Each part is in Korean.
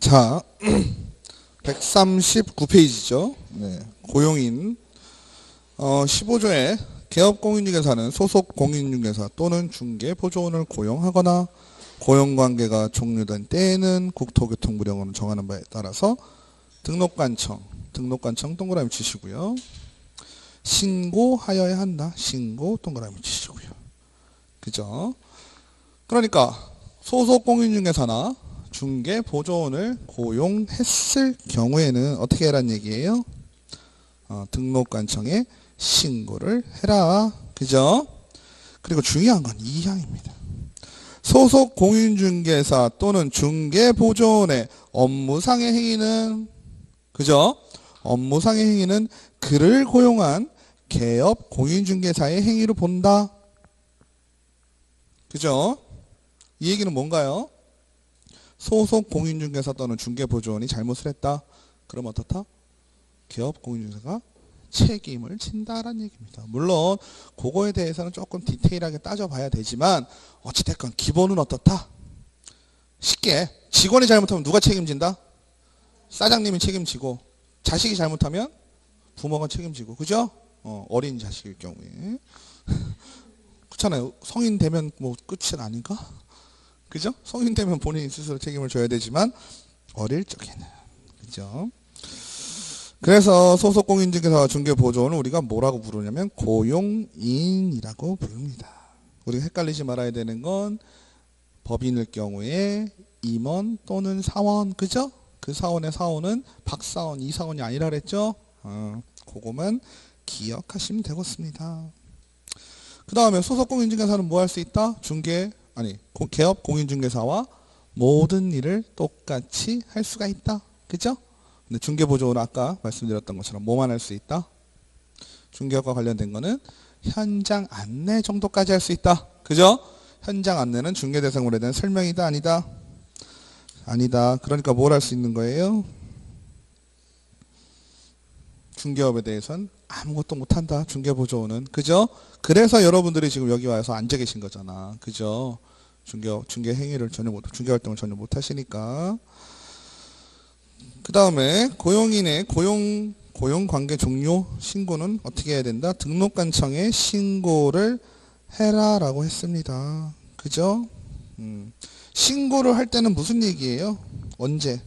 자, 139페이지죠. 네, 고용인 15조에 개업공인중개사는 소속 공인중개사 또는 중개 보조원을 고용하거나 고용관계가 종료된 때에는 국토교통부령으로 정하는 바에 따라서 등록관청 동그라미 치시고요. 신고하여야 한다. 신고 동그라미 치시고요. 그죠? 그러니까 소속 공인중개사나 중개 보조원을 고용했을 경우에는 어떻게 해라는 얘기예요? 등록관청에 신고를 해라. 그죠? 그리고 중요한 건 2항입니다. 소속 공인중개사 또는 중개보조원의 업무상의 행위는, 그죠? 업무상의 행위는 그를 고용한 개업 공인중개사의 행위로 본다. 그죠? 이 얘기는 뭔가요? 소속 공인중개사 또는 중개보조원이 잘못을 했다. 그럼 어떻다? 개업 공인중개사가 책임을 진다라는 얘기입니다. 물론 그거에 대해서는 조금 디테일하게 따져봐야 되지만 어찌됐건 기본은 어떻다? 쉽게 직원이 잘못하면 누가 책임진다? 사장님이 책임지고, 자식이 잘못하면 부모가 책임지고, 그죠? 어린 자식일 경우에 그렇잖아요. 성인 되면 뭐 끝이 아닌가? 그죠? 성인 되면 본인이 스스로 책임을 져야 되지만 어릴 적에는, 그죠? 그래서 소속 공인중개사와 중개보조원을 우리가 뭐라고 부르냐면 고용인이라고 부릅니다. 우리가 헷갈리지 말아야 되는 건 법인일 경우에 임원 또는 사원, 그죠? 그 사원의 사원은 박사원, 이사원이 아니라 그랬죠? 그거만 기억하시면 되겠습니다. 그 다음에 소속 공인중개사는 뭐 할 수 있다? 개업 공인중개사와 모든 일을 똑같이 할 수가 있다. 그죠? 근데 중개보조원은 아까 말씀드렸던 것처럼 뭐만 할 수 있다? 중개업과 관련된 거는 현장 안내 정도까지 할 수 있다. 그죠? 현장 안내는 중개대상물에 대한 설명이다, 아니다? 아니다. 그러니까 뭘 할 수 있는 거예요? 중개업에 대해서는 아무것도 못한다. 중개보조원은. 그죠? 그래서 여러분들이 지금 여기 와서 앉아 계신 거잖아. 그죠? 중개 행위를 중개 활동을 전혀 못 하시니까. 그 다음에 고용인의 고용관계 종료 신고는 어떻게 해야 된다? 등록관청에 신고를 해라라고 했습니다. 그죠? 신고를 할 때는 무슨 얘기예요? 언제?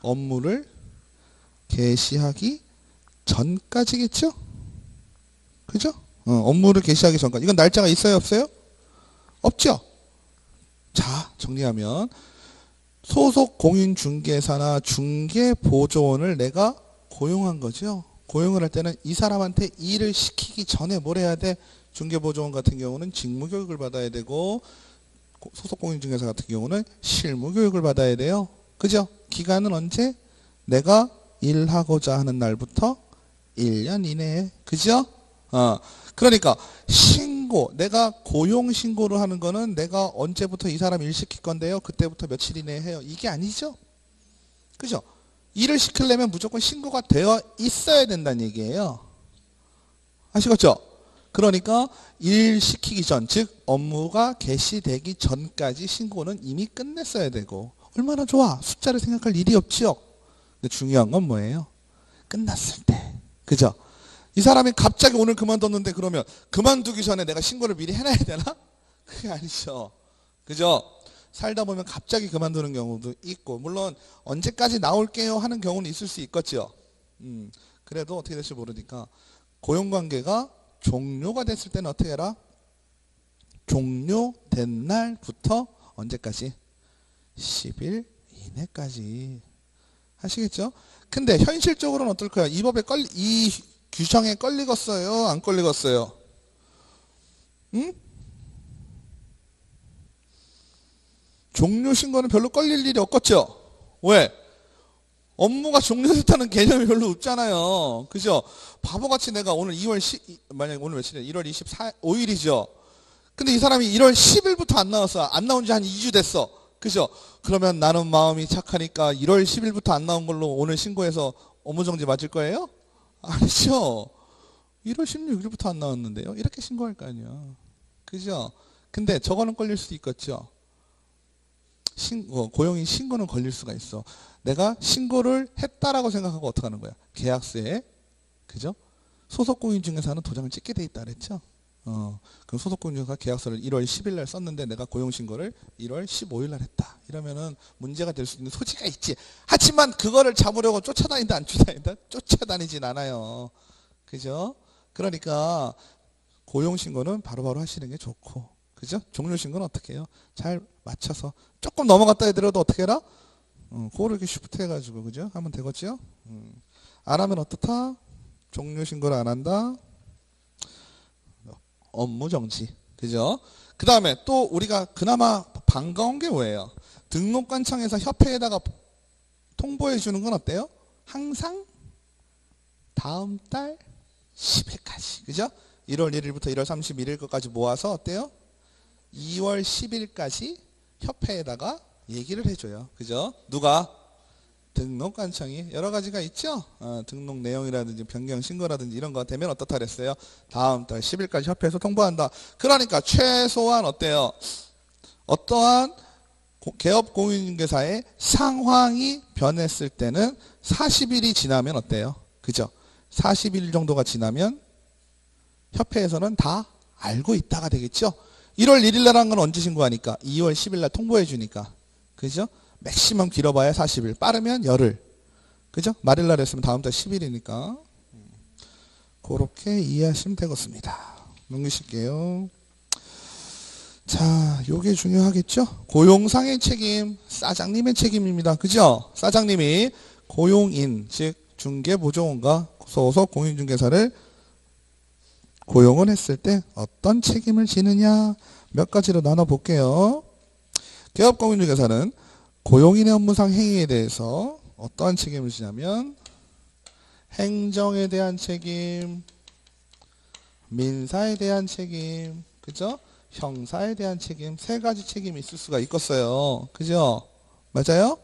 업무를 개시하기 전까지겠죠? 그죠? 업무를 개시하기 전까지. 이건 날짜가 있어요, 없어요? 없죠? 자, 정리하면 소속 공인중개사나 중개보조원을 내가 고용한 거죠. 고용을 할 때는 이 사람한테 일을 시키기 전에 뭘 해야 돼? 중개보조원 같은 경우는 직무교육을 받아야 되고, 소속 공인중개사 같은 경우는 실무교육을 받아야 돼요. 그죠? 기간은 언제? 내가 일하고자 하는 날부터 1년 이내에. 그죠? 그러니까 내가 고용 신고를 하는 거는 내가 언제부터 이 사람 일 시킬 건데요. 그때부터 며칠 이내에 해요. 이게 아니죠. 그죠? 일을 시키려면 무조건 신고가 되어 있어야 된다는 얘기예요. 아시겠죠? 그러니까 일 시키기 전, 즉 업무가 개시되기 전까지 신고는 이미 끝냈어야 되고, 얼마나 좋아. 숫자를 생각할 일이 없지요. 근데 중요한 건 뭐예요? 끝났을 때. 그죠? 이 사람이 갑자기 오늘 그만뒀는데 그러면 그만두기 전에 내가 신고를 미리 해놔야 되나? 그게 아니죠. 그죠? 살다 보면 갑자기 그만두는 경우도 있고, 물론 언제까지 나올게요 하는 경우는 있을 수 있겠죠. 그래도 어떻게 될지 모르니까 고용관계가 종료가 됐을 때는 어떻게 해라? 종료된 날부터 언제까지? 10일 이내까지. 하시겠죠? 근데 현실적으로는 어떨까요? 이 규정에 걸리겠어요? 안 걸리겠어요? 응? 종료 신고는 별로 걸릴 일이 없겠죠? 왜? 업무가 종료됐다는 개념이 별로 없잖아요. 그죠? 바보같이 내가 오늘 만약에 오늘 며칠이야? 1월 25일이죠? 근데 이 사람이 1월 10일부터 안 나왔어. 안 나온 지 한 2주 됐어. 그죠? 그러면 나는 마음이 착하니까 1월 10일부터 안 나온 걸로 오늘 신고해서 업무정지 맞을 거예요? 아니죠. 1월 16일부터 안 나왔는데요. 이렇게 신고할 거 아니야. 그죠? 근데 저거는 걸릴 수도 있겠죠. 고용인 신고는 걸릴 수가 있어. 내가 신고를 했다라고 생각하고 어떻게 하는 거야? 계약서에, 그죠? 소속공인중개사는 도장을 찍게 돼 있다 그랬죠? 그럼 소속공인중개사 계약서를 1월 10일 날 썼는데 내가 고용신고를 1월 15일 날 했다. 이러면은 문제가 될 수 있는 소지가 있지. 하지만 그거를 잡으려고 쫓아다닌다, 안 쫓아다닌다? 쫓아다니진 않아요. 그죠? 그러니까 고용신고는 바로바로 하시는 게 좋고, 그죠? 종료신고는 어떻게 해요? 잘 맞춰서 조금 넘어갔다 해더라도 어떻게 해라? 그거를 이렇게 쉬프트 해가지고, 그죠? 하면 되겠죠? 안 하면 어떻다? 종료신고를 안 한다? 업무정지. 그죠? 그 다음에 또 우리가 그나마 반가운 게 뭐예요? 등록관청에서 협회에다가 통보해 주는 건 어때요? 항상 다음 달 10일까지. 그죠? 1월 1일부터 1월 31일 것까지 모아서 어때요? 2월 10일까지 협회에다가 얘기를 해줘요. 그죠? 누가? 등록관청이. 여러 가지가 있죠? 등록 내용이라든지 변경 신고라든지 이런 거 되면 어떻다 그랬어요? 다음 달 10일까지 협회에서 통보한다. 그러니까 최소한 어때요? 어떠한 개업 공인중개사의 상황이 변했을 때는 40일이 지나면 어때요? 그죠? 40일 정도가 지나면 협회에서는 다 알고 있다가 되겠죠? 1월 1일 날 한 건 언제 신고하니까? 2월 10일 날 통보해 주니까. 그죠? 맥시멈 길어봐야 40일. 빠르면 열흘. 그죠? 말일 날 했으면 다음 달 10일이니까. 그렇게 이해하시면 되겠습니다. 넘기실게요. 자, 요게 중요하겠죠? 고용상의 책임, 사장님의 책임입니다. 그죠? 사장님이 고용인, 즉 중개보조원과 소속 공인중개사를 고용을 했을 때 어떤 책임을 지느냐 몇 가지로 나눠볼게요. 개업공인중개사는 고용인의 업무상 행위에 대해서 어떠한 책임을 지냐면 행정에 대한 책임, 민사에 대한 책임, 그죠? 형사에 대한 책임, 세 가지 책임이 있을 수가 있겠어요. 그죠? 맞아요?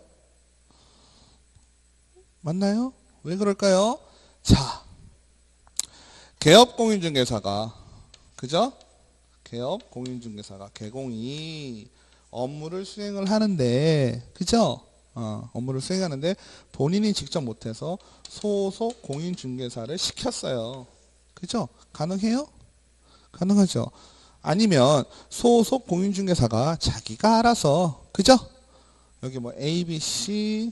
맞나요? 왜 그럴까요? 자, 개업공인중개사가, 그죠? 개업공인중개사가, 개공이 업무를 수행을 하는데, 그죠? 업무를 수행하는데 본인이 직접 못해서 소속 공인중개사를 시켰어요. 그죠? 가능해요? 가능하죠. 아니면 소속 공인중개사가 자기가 알아서, 그죠? 여기 뭐 ABC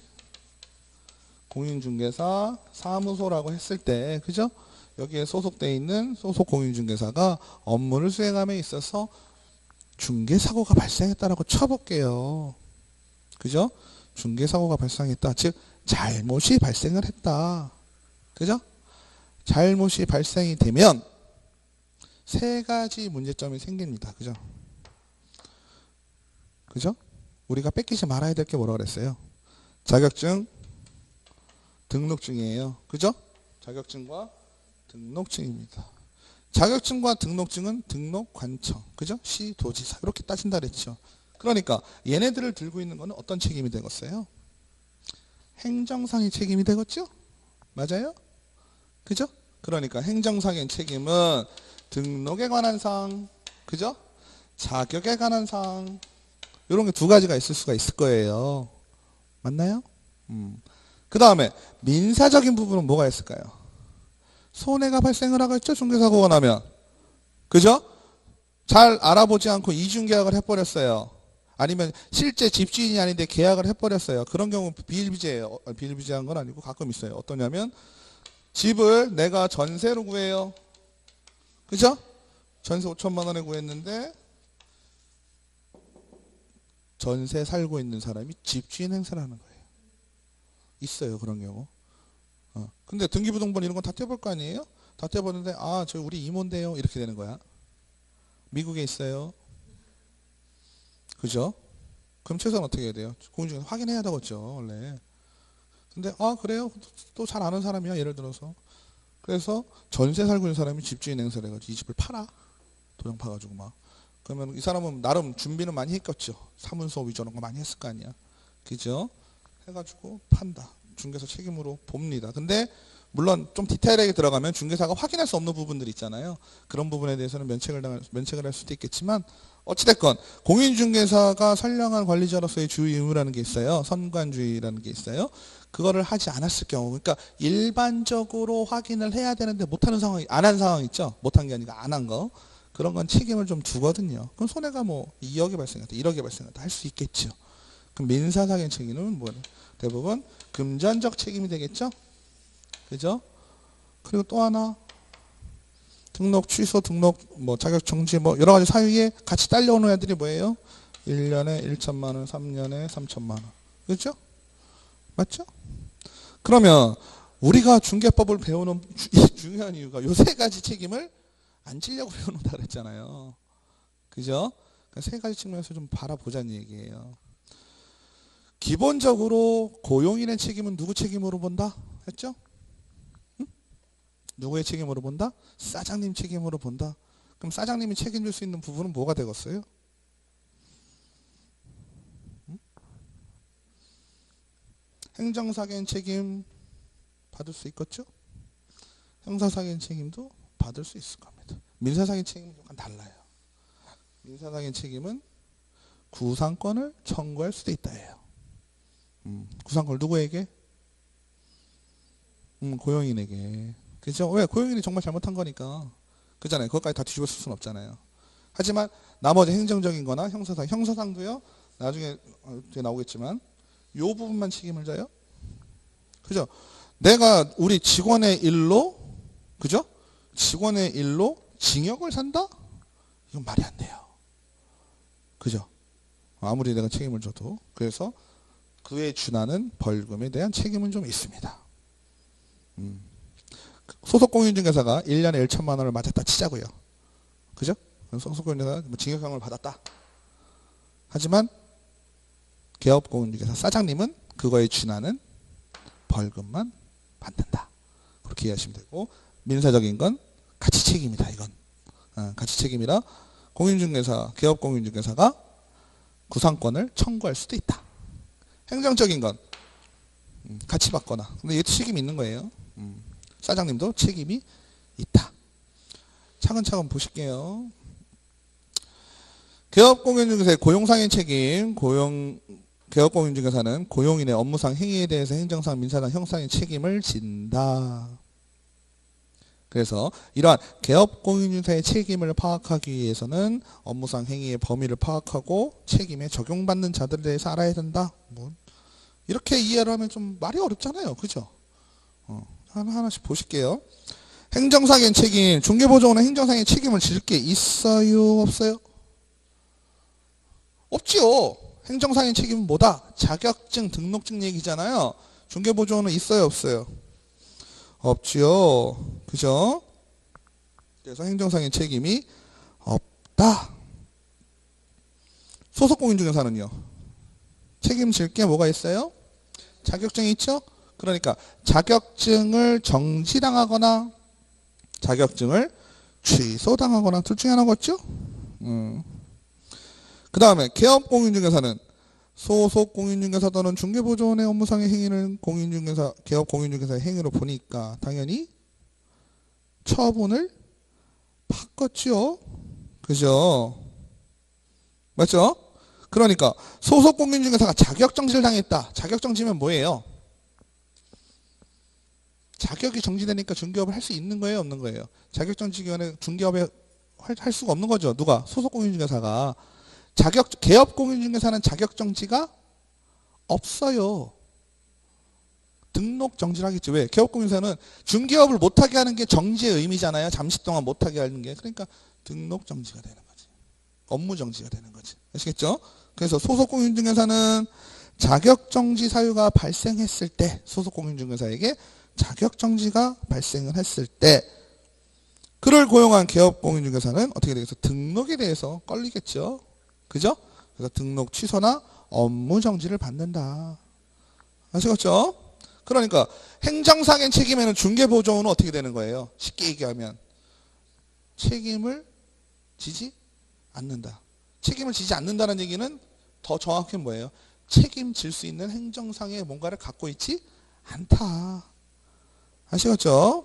공인중개사 사무소라고 했을 때, 그죠? 여기에 소속되어 있는 소속 공인중개사가 업무를 수행함에 있어서 중개사고가 발생했다라고 쳐볼게요. 그죠? 중개사고가 발생했다. 즉 잘못이 발생을 했다. 그죠? 잘못이 발생이 되면 세 가지 문제점이 생깁니다. 그죠? 그죠? 우리가 뺏기지 말아야 될 게 뭐라고 그랬어요? 자격증, 등록증이에요. 그죠? 자격증과 등록증입니다. 자격증과 등록증은 등록관청, 그죠? 시, 도지사 이렇게 따진다 그랬죠. 그러니까 얘네들을 들고 있는 거는 어떤 책임이 되겠어요? 행정상의 책임이 되겠죠? 맞아요? 그죠? 그러니까 행정상의 책임은 등록에 관한 사항, 그죠? 자격에 관한 사항 이런 게 두 가지가 있을 수가 있을 거예요. 맞나요? 그 다음에 민사적인 부분은 뭐가 있을까요? 손해가 발생을 하겠죠? 중개사고가 나면. 그죠? 잘 알아보지 않고 이중계약을 해버렸어요. 아니면 실제 집주인이 아닌데 계약을 해버렸어요. 그런 경우 비일비재예요. 비일비재한 건 아니고 가끔 있어요. 어떠냐면 집을 내가 전세로 구해요. 그죠? 전세 5천만 원에 구했는데 전세 살고 있는 사람이 집주인 행세를 하는 거예요. 있어요. 그런 경우. 근데 등기부등본 이런 건 다 떼볼 거 아니에요? 다 떼봤는데 저 우리 이모인데요. 이렇게 되는 거야. 미국에 있어요. 그죠? 그럼 최소한 어떻게 해야 돼요? 공인중개사 확인해야 되겠죠. 원래. 근데 그래요? 또 잘 아는 사람이야. 예를 들어서. 그래서 전세 살고 있는 사람이 집주인 행세를 해가지고 이 집을 팔아. 도장 파가지고 막. 그러면 이 사람은 나름 준비는 많이 했겠죠. 사문서 위조 이런 거 많이 했을 거 아니야. 그죠? 해가지고 판다. 중개사 책임으로 봅니다. 근데 물론 좀 디테일하게 들어가면 중개사가 확인할 수 없는 부분들이 있잖아요. 그런 부분에 대해서는 면책을 할 수도 있겠지만 어찌됐건 공인중개사가 선량한 관리자로서의 주의 의무라는 게 있어요. 선관주의라는 게 있어요. 그거를 하지 않았을 경우, 그러니까 일반적으로 확인을 해야 되는데 못하는 상황이, 안 한 상황 있죠. 못한 게 아니라 안 한 거. 그런 건 책임을 좀 두거든요. 그럼 손해가 뭐 2억이 발생했다, 1억이 발생했다 할 수 있겠죠. 그럼 민사상의 책임은 뭐예요? 대부분 금전적 책임이 되겠죠. 그죠? 그리고 또 하나, 등록 취소, 등록 뭐 자격 정지 뭐 여러 가지 사유에 같이 딸려오는 애들이 뭐예요? 1년에 1천만 원, 3년에 3천만 원. 그렇죠? 맞죠? 그러면 우리가 중개법을 배우는 중요한 이유가 요 세 가지 책임을 안 지려고 배우는다 그랬잖아요. 그죠? 그러니까 세 가지 측면에서 좀 바라보자는 얘기예요. 기본적으로 고용인의 책임은 누구 책임으로 본다? 했죠? 응? 누구의 책임으로 본다? 사장님 책임으로 본다. 그럼 사장님이 책임질 수 있는 부분은 뭐가 되겠어요? 응? 행정사기행 책임 받을 수 있겠죠? 형사사기행 책임도 받을 수 있을 겁니다. 민사사기행 책임은 약간 달라요. 민사사기행 책임은 구상권을 청구할 수도 있다예요. 구상권을 누구에게? 고용인에게. 그죠? 왜? 고용인이 정말 잘못한 거니까. 그잖아요. 그것까지 다 뒤집어 쓸 수는 없잖아요. 하지만 나머지 행정적인 거나 형사상도요. 나중에 나오겠지만 요 부분만 책임을 져요. 그죠? 내가 우리 직원의 일로, 그죠? 직원의 일로 징역을 산다? 이건 말이 안 돼요. 그죠? 아무리 내가 책임을 져도. 그래서 그에 준하는 벌금에 대한 책임은 좀 있습니다. 소속공인중개사가 1년에 1천만 원을 맞았다 치자고요. 그죠? 소속공인중개사가 징역형을 받았다. 하지만 개업공인중개사 사장님은 그거에 준하는 벌금만 받는다. 그렇게 이해하시면 되고, 민사적인 건 같이 책임이다. 이건 같이 책임이라 공인중개사, 개업공인중개사가 구상권을 청구할 수도 있다. 행정적인 건 같이 받거나, 근데 얘도 책임이 있는 거예요. 사장님도 책임이 있다. 차근차근 보실게요. 개업공인중개사의 고용상의 책임, 개업공인중개사는 고용인의 업무상 행위에 대해서 행정상, 민사상, 형사상의 책임을 진다. 그래서 이러한 개업공인중개사의 책임을 파악하기 위해서는 업무상 행위의 범위를 파악하고 책임에 적용받는 자들에 대해서 알아야 된다. 뭐 이렇게 이해를 하면 좀 말이 어렵잖아요. 그죠? 하나씩 보실게요. 행정상의 책임, 중개보조원은 행정상의 책임을 질 게 있어요? 없어요? 없지요. 행정상의 책임은 뭐다? 자격증, 등록증 얘기잖아요. 중개보조원은 있어요? 없어요? 없지요. 그죠? 그래서 행정상의 책임이 없다. 소속공인중개사는요? 책임질 게 뭐가 있어요? 자격증이 있죠? 그러니까 자격증을 정지당하거나 자격증을 취소당하거나 둘 중에 하나겠죠? 그 다음에 개업공인중개사는 소속공인중개사 또는 중개보조원의 업무상의 행위를 개업공인중개사의 행위로 보니까 당연히 처분을 받겠죠. 그죠? 맞죠? 그러니까 소속공인중개사가 자격정지를 당했다. 자격정지면 뭐예요? 자격이 정지되니까 중개업을 할 수 있는 거예요? 없는 거예요? 자격정지 기간에 중개업에 할 수가 없는 거죠. 누가? 소속공인중개사가. 개업공인중개사는 자격정지가 없어요. 등록 정지를 하겠죠. 왜? 개업공인중개사는 중개업을 못하게 하는 게 정지의 의미잖아요. 잠시 동안 못하게 하는 게. 그러니까 등록 정지가 되는 거지. 업무 정지가 되는 거지. 아시겠죠? 그래서 소속공인중개사는 자격정지 사유가 발생했을 때, 소속공인중개사에게 자격정지가 발생을 했을 때 그를 고용한 개업공인중개사는 어떻게 되겠어? 등록에 대해서 걸리겠죠. 그죠? 그래서 등록 취소나 업무 정지를 받는다. 아시겠죠? 그러니까 행정상의 책임에는 중개보조원은 어떻게 되는 거예요? 쉽게 얘기하면 책임을 지지 않는다. 책임을 지지 않는다는 얘기는 더 정확히 뭐예요? 책임질 수 있는 행정상의 뭔가를 갖고 있지 않다. 아시겠죠?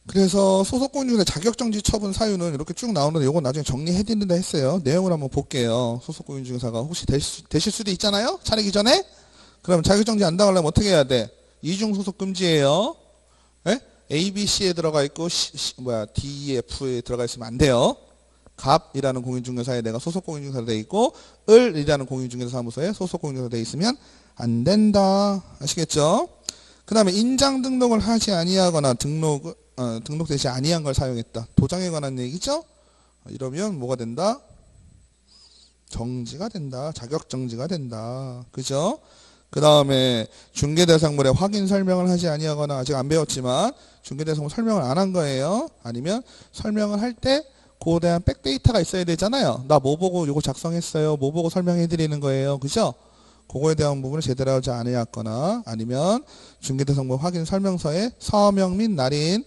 그래서 소속공인중개사 자격정지 처분 사유는 이렇게 쭉 나오는데 이건 나중에 정리해드린다 했어요. 내용을 한번 볼게요. 소속공인중개사가 혹시 되실 수도 있잖아요. 차리기 전에. 그럼 자격정지 안 당하려면 어떻게 해야 돼? 이중소속 금지예요. 예? A, B, C에 들어가 있고 D, E, F에 들어가 있으면 안 돼요. 갑이라는 공인중개사에 내가 소속공인중개사로 돼 있고 을이라는 공인중개사 사무소에 소속공인중개사로 돼 있으면 안 된다. 아시겠죠? 그 다음에 인장 등록을 하지 아니하거나 등록되지 아니한 걸 사용했다. 도장에 관한 얘기죠? 이러면 뭐가 된다? 정지가 된다. 자격정지가 된다. 그죠? 그 다음에 중개대상물의 확인 설명을 하지 아니하거나 아직 안 배웠지만 중개대상물 설명을 안 한 거예요. 아니면 설명을 할 때 그거에 대한 백데이터가 있어야 되잖아요. 나 뭐 보고 이거 작성했어요. 뭐 보고 설명해 드리는 거예요. 그죠? 그거에 대한 부분을 제대로 하지 아니했거나 아니면 중개대상물 확인 설명서에 서명 및 날인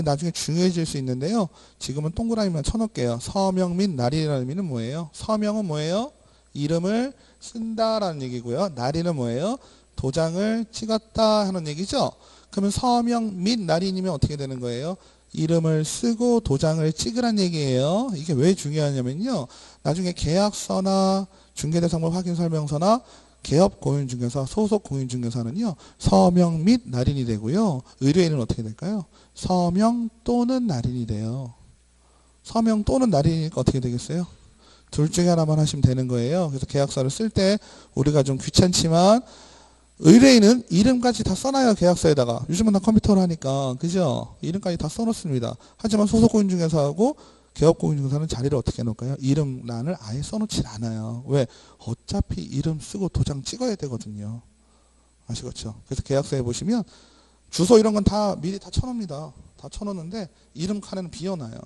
나중에 중요해질 수 있는데요. 지금은 동그라미만 쳐놓을게요. 서명 및 날인이라는 의미는 뭐예요? 서명은 뭐예요? 이름을 쓴다라는 얘기고요. 날인은 뭐예요? 도장을 찍었다 하는 얘기죠. 그러면 서명 및 날인이면 어떻게 되는 거예요? 이름을 쓰고 도장을 찍으란 얘기예요. 이게 왜 중요하냐면요. 나중에 계약서나 중개대상물 확인설명서나 개업공인중개사, 소속공인중개사는요. 서명 및 날인이 되고요. 의뢰인은 어떻게 될까요? 서명 또는 날인이 돼요. 서명 또는 날인이니까 어떻게 되겠어요? 둘 중에 하나만 하시면 되는 거예요. 그래서 계약서를 쓸 때 우리가 좀 귀찮지만 의뢰인은 이름까지 다 써놔요. 계약서에다가. 요즘은 다 컴퓨터로 하니까. 그죠? 이름까지 다 써놓습니다. 하지만 소속공인중개사하고 개업공인중개사는 자리를 어떻게 해놓을까요? 이름란을 아예 써놓질 않아요. 왜? 어차피 이름 쓰고 도장 찍어야 되거든요. 아시겠죠? 그래서 계약서에 보시면 주소 이런 건 다 미리 다 쳐놓습니다. 다 쳐놓는데 이름 칸에는 비워놔요.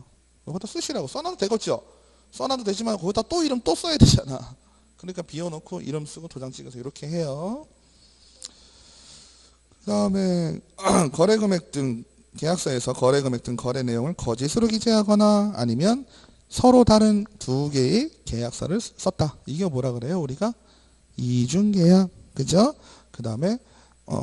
거기다 쓰시라고. 써놔도 되겠죠? 써놔도 되지만 거기다 또 이름 또 써야 되잖아. 그러니까 비워놓고 이름 쓰고 도장 찍어서 이렇게 해요. 그 다음에 거래금액 등 계약서에서 거래금액 등 거래 내용을 거짓으로 기재하거나 아니면 서로 다른 두 개의 계약서를 썼다. 이게 뭐라 그래요? 우리가 이중계약. 그죠? 그 다음에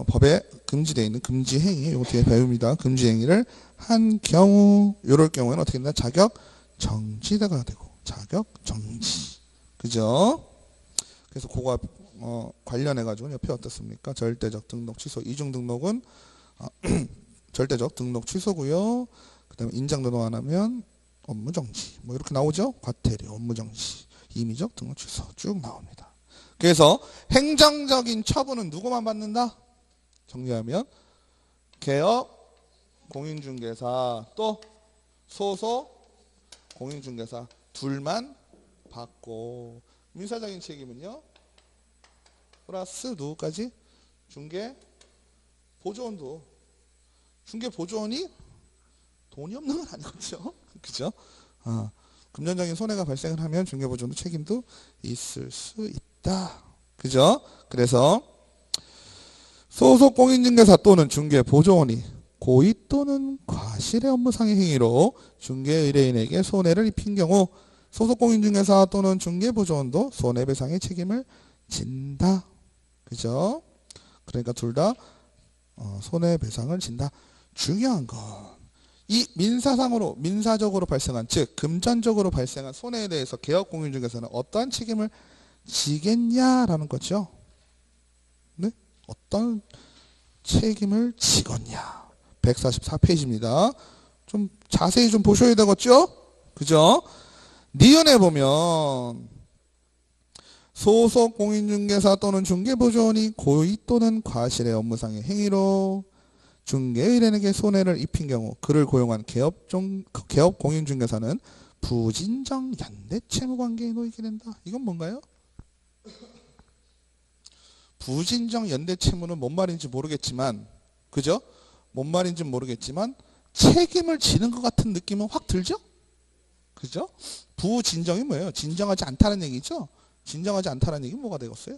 법에 금지되어 있는 금지행위, 이거 뒤에 배웁니다. 금지행위를 한 경우, 이럴 경우에는 어떻게 된다? 자격 정지가 되고, 자격 정지. 그죠? 그래서 그거 관련해가지고 옆에 어떻습니까? 절대적 등록 취소, 이중 등록은 절대적 등록 취소고요. 그 다음에 인장 등록 안 하면 업무 정지. 뭐 이렇게 나오죠? 과태료, 업무 정지, 임의적 등록 취소 쭉 나옵니다. 그래서 행정적인 처분은 누구만 받는다? 정리하면 개업 공인중개사 또 소속 공인중개사 둘만 받고 민사적인 책임은요? 플러스 누구까지? 중개 보조원도. 중개 보조원이 돈이 없는 건 아니겠죠? 그죠? 금전적인 손해가 발생을 하면 중개 보조원도 책임도 있을 수 있다. 그죠? 그래서 소속 공인중개사 또는 중개 보조원이 고의 또는 과실의 업무상의 행위로 중개 의뢰인에게 손해를 입힌 경우 소속 공인중개사 또는 중개 보조원도 손해배상의 책임을 진다. 그죠? 그러니까 둘 다 손해배상을 진다. 중요한 건 이 민사적으로 발생한, 즉 금전적으로 발생한 손해에 대해서 개업공인중개사는 어떠한 책임을 지겠냐라는 거죠. 네? 어떤 책임을 지겠냐. 144페이지입니다. 좀 자세히 좀 보셔야 되겠죠? 그죠? 니은에 보면 소속 공인중개사 또는 중개보조원이 고의 또는 과실의 업무상의 행위로 중개의뢰인에게 손해를 입힌 경우 그를 고용한 개업공인중개사는 부진정 연대채무관계에 놓이게 된다. 이건 뭔가요? 부진정 연대채무는 뭔 말인지 모르겠지만, 그죠? 뭔 말인지 모르겠지만 책임을 지는 것 같은 느낌은 확 들죠? 그죠? 부진정이 뭐예요? 진정하지 않다는 얘기죠? 진정하지 않다는 얘기는 뭐가 되겠어요?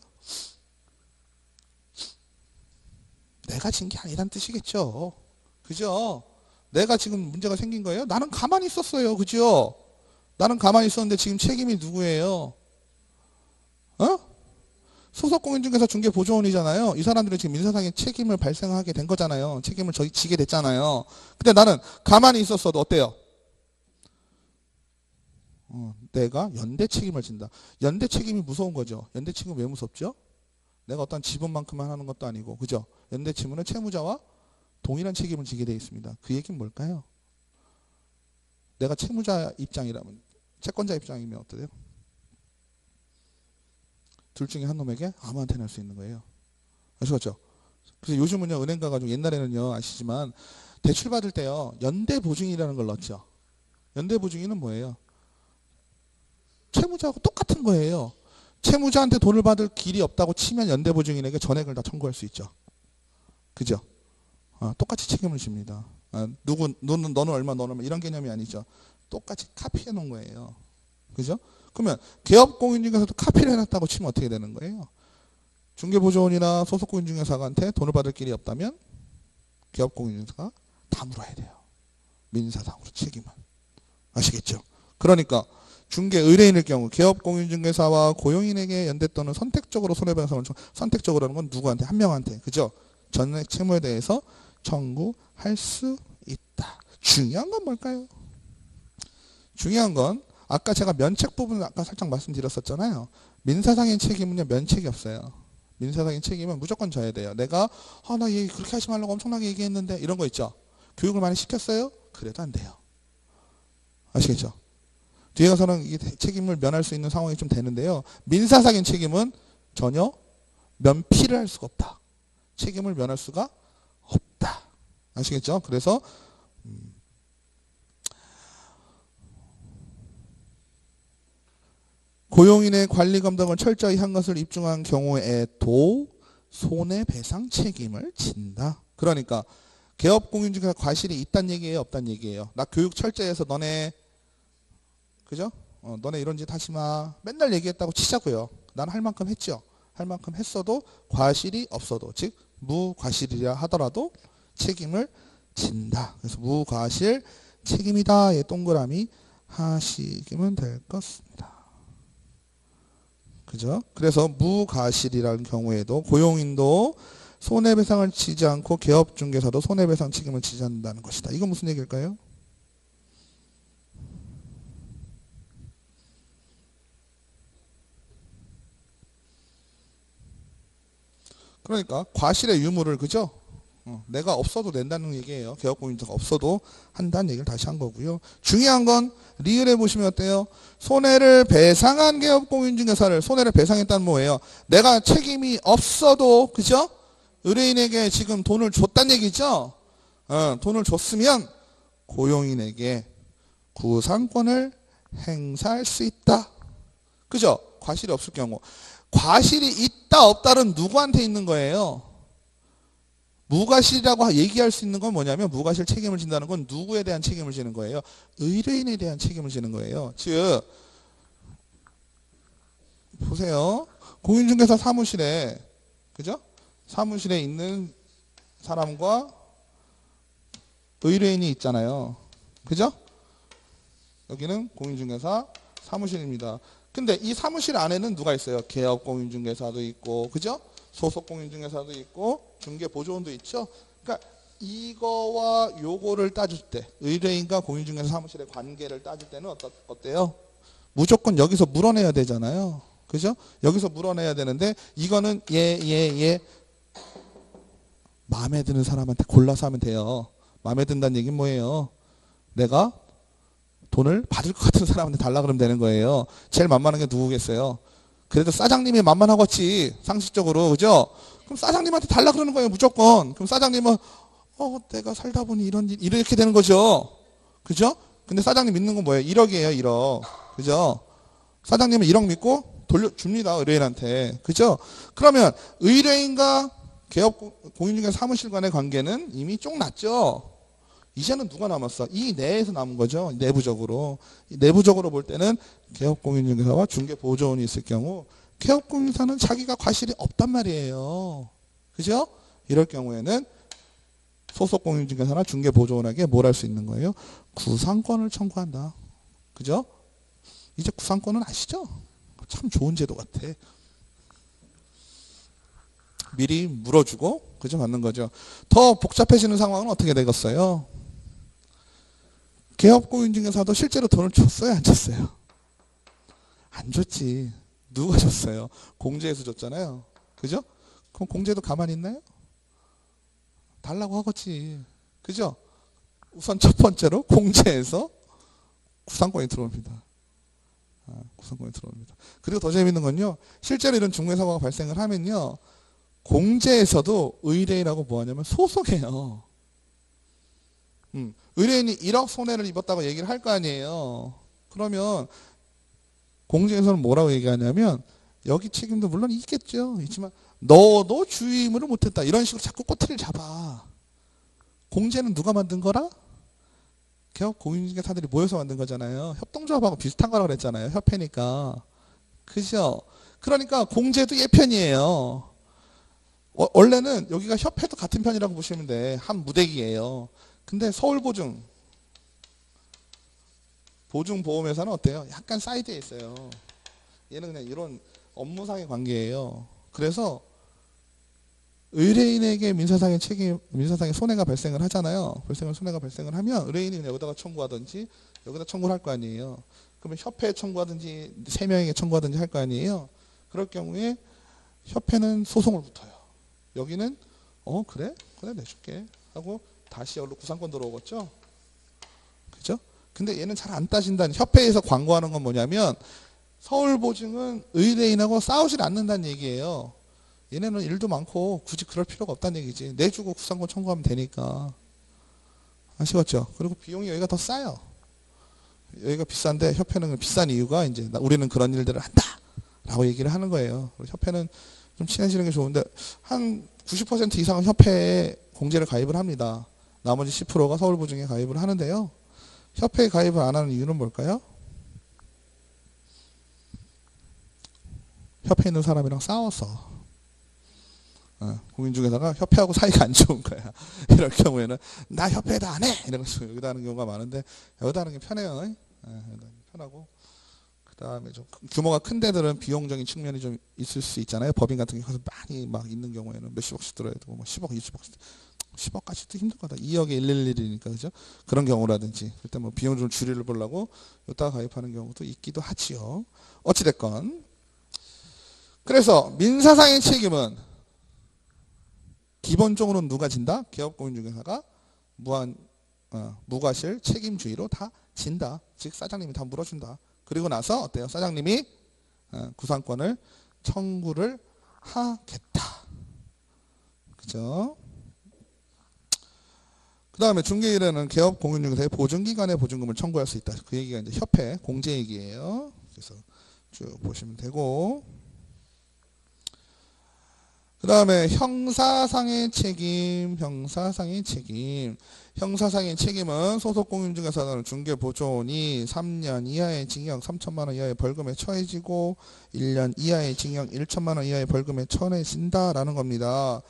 내가 진 게 아니란 뜻이겠죠. 그죠? 내가 지금 문제가 생긴 거예요? 나는 가만히 있었어요. 그죠? 나는 가만히 있었는데 지금 책임이 누구예요? 소속 공인중개사 중개보조원이잖아요. 이 사람들은 지금 민사상의 책임을 발생하게 된 거잖아요. 책임을 지게 됐잖아요. 근데 나는 가만히 있었어도 어때요? 내가 연대 책임을 진다. 연대 책임이 무서운 거죠. 연대 책임은 왜 무섭죠? 내가 어떤 지분만큼만 하는 것도 아니고, 그죠? 연대 책임은 채무자와 동일한 책임을 지게 되어 있습니다. 그 얘기는 뭘까요? 내가 채무자 입장이라면, 채권자 입장이면 어때요? 둘 중에 한 놈에게 아무한테나 할 수 있는 거예요. 아시겠죠? 그래서 요즘은요, 은행 가가지고 옛날에는요, 아시지만 대출 받을 때요, 연대 보증이라는 걸 넣었죠. 연대 보증인은 뭐예요? 채무자하고 똑같은 거예요. 채무자한테 돈을 받을 길이 없다고 치면 연대 보증인에게 전액을 다 청구할 수 있죠. 그죠? 똑같이 책임을 집니다. 너는 얼마, 너는 얼마 이런 개념이 아니죠. 똑같이 카피해 놓은 거예요. 그죠? 그러면 개업공인중개사도 카피를 해놨다고 치면 어떻게 되는 거예요? 중개보조원이나 소속공인중개사한테 돈을 받을 길이 없다면 개업공인중개사가 다 물어야 돼요. 민사상으로 책임은. 아시겠죠? 그러니까 중개 의뢰인일 경우 개업공인중개사와 고용인에게 연대 또는 선택적으로 손해배상을 선택적으로는 건 누구한테? 한 명한테. 그죠? 전액 채무에 대해서 청구할 수 있다. 중요한 건 뭘까요? 중요한 건 아까 제가 면책 부분을 아까 살짝 말씀드렸었잖아요. 민사상의 책임은요, 면책이 없어요. 민사상의 책임은 무조건 져야 돼요. 내가 나 얘 그렇게 하지 말라고 엄청나게 얘기했는데 이런 거 있죠. 교육을 많이 시켰어요? 그래도 안 돼요. 아시겠죠? 뒤에 가서는 이 책임을 면할 수 있는 상황이 좀 되는데요. 민사상의 책임은 전혀 면피를 할 수가 없다. 책임을 면할 수가 없다. 아시겠죠? 그래서 고용인의 관리 감독을 철저히 한 것을 입증한 경우에도 손해배상 책임을 진다. 그러니까 개업공인중개사 과실이 있단 얘기예요, 없단 얘기예요. 나 교육 철저히 해서 너네 그죠? 너네 이런 짓 하지 마. 맨날 얘기했다고 치자고요. 난 할 만큼 했죠. 할 만큼 했어도 과실이 없어도 즉 무과실이라 하더라도 책임을 진다. 그래서 무과실 책임이다. 예, 동그라미 하시면 될 것입니다. 그죠? 그래서 무과실이라는 경우에도 고용인도 손해배상을 지지 않고 개업중개사도 손해배상 책임을 지지 않는다는 것이다. 이건 무슨 얘기일까요? 그러니까 과실의 유무를 그죠? 내가 없어도 낸다는 얘기예요. 개업공인자가 없어도 한다는 얘기를 다시 한 거고요. 중요한 건 리을해 보시면 어때요? 손해를 배상한 개업공인중개사를 손해를 배상했다는 뭐예요? 내가 책임이 없어도 그죠? 의뢰인에게 지금 돈을 줬단 얘기죠? 돈을 줬으면 고용인에게 구상권을 행사할 수 있다. 그죠? 과실이 없을 경우. 과실이 있다 없다는 누구한테 있는 거예요? 무과실이라고 얘기할 수 있는 건 뭐냐면 무과실 책임을 진다는 건 누구에 대한 책임을 지는 거예요? 의뢰인에 대한 책임을 지는 거예요. 즉 보세요. 공인중개사 사무실에 그죠? 사무실에 있는 사람과 의뢰인이 있잖아요. 그죠? 여기는 공인중개사 사무실입니다. 근데 이 사무실 안에는 누가 있어요? 개업공인중개사도 있고, 그죠? 소속공인중개사도 있고, 중개보조원도 있죠? 그러니까 이거와 요거를 따질 때, 의뢰인과 공인중개사 사무실의 관계를 따질 때는 어때요? 무조건 여기서 물어내야 되잖아요. 그죠? 여기서 물어내야 되는데, 이거는 얘 마음에 드는 사람한테 골라서 하면 돼요. 마음에 든다는 얘기는 뭐예요? 내가 돈을 받을 것 같은 사람한테 달라 그러면 되는 거예요. 제일 만만한 게 누구겠어요? 그래도 사장님이 만만하겠지. 상식적으로. 그죠? 그럼 사장님한테 달라 그러는 거예요. 무조건. 그럼 사장님은 내가 살다 보니 이런 일 이렇게 되는 거죠. 그죠? 근데 사장님 믿는 건 뭐예요? 1억이에요. 1억. 그죠? 사장님은 1억 믿고 돌려줍니다. 의뢰인한테. 그죠? 그러면 의뢰인과 개업 공인중개사 사무실 간의 관계는 이미 쪽 났죠. 이제는 누가 남았어? 이 내에서 남은 거죠. 내부적으로. 내부적으로 볼 때는 개업공인중개사와 중개보조원이 있을 경우 개업공인중개사는 자기가 과실이 없단 말이에요. 그죠? 이럴 경우에는 소속공인중개사나 중개보조원에게 뭘 할 수 있는 거예요? 구상권을 청구한다. 그죠? 이제 구상권은 아시죠? 참 좋은 제도 같아. 미리 물어주고, 그죠? 받는 거죠. 더 복잡해지는 상황은 어떻게 되겠어요? 개업공인중개사도 실제로 돈을 줬어요, 안 줬어요? 안 줬지. 누가 줬어요? 공제에서 줬잖아요. 그죠? 그럼 공제도 가만히 있나요? 달라고 하겠지. 그죠? 우선 첫 번째로 공제에서 구상권이 들어옵니다. 구상권이 들어옵니다. 그리고 더 재밌는 건요. 실제로 이런 중매사고가 발생을 하면요. 공제에서도 의뢰인하고 뭐 하냐면 소송해요. 의뢰인이 1억 손해를 입었다고 얘기를 할 거 아니에요. 그러면 공제에서는 뭐라고 얘기하냐면 여기 책임도 물론 있겠죠. 있지만 너도 주의 의무를 못했다. 이런 식으로 자꾸 꼬투리를 잡아. 공제는 누가 만든 거라? 개업 공인중개사들이 모여서 만든 거잖아요. 협동조합하고 비슷한 거라고 그랬잖아요. 협회니까. 그죠? 그러니까 공제도 얘편이에요. 원래는 여기가 협회도 같은 편이라고 보시면 돼. 한 무대기예요. 근데 서울보증 보증보험회사는 어때요? 약간 사이드에 있어요. 얘는 그냥 이런 업무상의 관계예요. 그래서 의뢰인에게 민사상의 책임, 민사상의 손해가 발생을 하잖아요. 손해가 발생을 하면 의뢰인이 그냥 여기다가 청구하든지 여기다 청구를 할 거 아니에요. 그러면 협회에 청구하든지 3명에게 청구하든지 할 거 아니에요. 그럴 경우에 협회는 소송을 붙어요. 여기는 그래 내줄게 하고 다시 여기로 구상권 들어오겠죠. 그죠? 근데 얘는 잘 안 따진다는, 협회에서 광고하는 건 뭐냐면 서울보증은 의뢰인하고 싸우질 않는다는 얘기예요. 얘네는 일도 많고 굳이 그럴 필요가 없다는 얘기지. 내주고 구상권 청구하면 되니까. 아시겠죠? 그리고 비용이 여기가 더 싸요. 여기가 비싼데 협회는 비싼 이유가 이제 우리는 그런 일들을 한다 라고 얘기를 하는 거예요. 협회는 좀 친해지는 게 좋은데 한 90% 이상은 협회에 공제를 가입을 합니다. 나머지 10%가 서울보증에 가입을 하는데요. 협회에 가입을 안 하는 이유는 뭘까요? 협회에 있는 사람이랑 싸워서. 공인중개사가 협회하고 사이가 안 좋은 거야. 이럴 경우에는 나 협회에다 안 해! 이러면서 여기다 하는 경우가 많은데 여기다 하는 게 편해요. 편하고. 그 다음에 좀 규모가 큰 데들은 비용적인 측면이 좀 있을 수 있잖아요. 법인 같은 경우는 많이 막 있는 경우에는 몇십억씩 들어야 되고 뭐 10억, 20억, 10억까지도 힘들 거다. 2억에 111이니까 그죠? 그런 경우라든지 일단 뭐 비용 좀 줄이를 보려고 여기다가 가입하는 경우도 있기도 하지요. 어찌됐건 그래서 민사상의 책임은 기본적으로는 누가 진다? 개업공인중개사가 무과실 책임주의로 다 진다. 즉 사장님이 다 물어준다. 그리고 나서 어때요? 사장님이 구상권을 청구를 하겠다. 그죠? 그 다음에 중개일에는 개업공인중개사의 보증기관에 보증금을 청구할 수 있다. 그 얘기가 이제 협회 공제 얘기예요. 그래서 쭉 보시면 되고. 그 다음에 형사상의 책임. 형사상의 책임은 소속공인중개사는 중개보조원이 3년 이하의 징역 3천만 원 이하의 벌금에 처해지고 1년 이하의 징역 1천만 원 이하의 벌금에 처해진다라는 겁니다.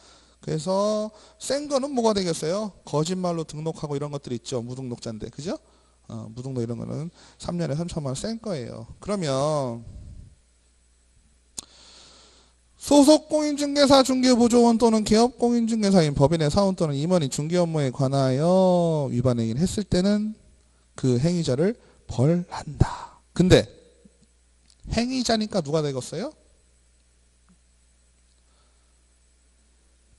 그래서 센 거는 뭐가 되겠어요? 거짓말로 등록하고 이런 것들 있죠. 무등록자인데. 그죠? 무등록 이런 거는 3년에 3천만 원 센 거예요. 그러면 소속공인중개사 중개보조원 또는 개업공인중개사인 법인의 사원 또는 임원이 중개 업무에 관하여 위반 행위를 했을 때는 그 행위자를 벌한다. 근데 행위자니까 누가 되겠어요?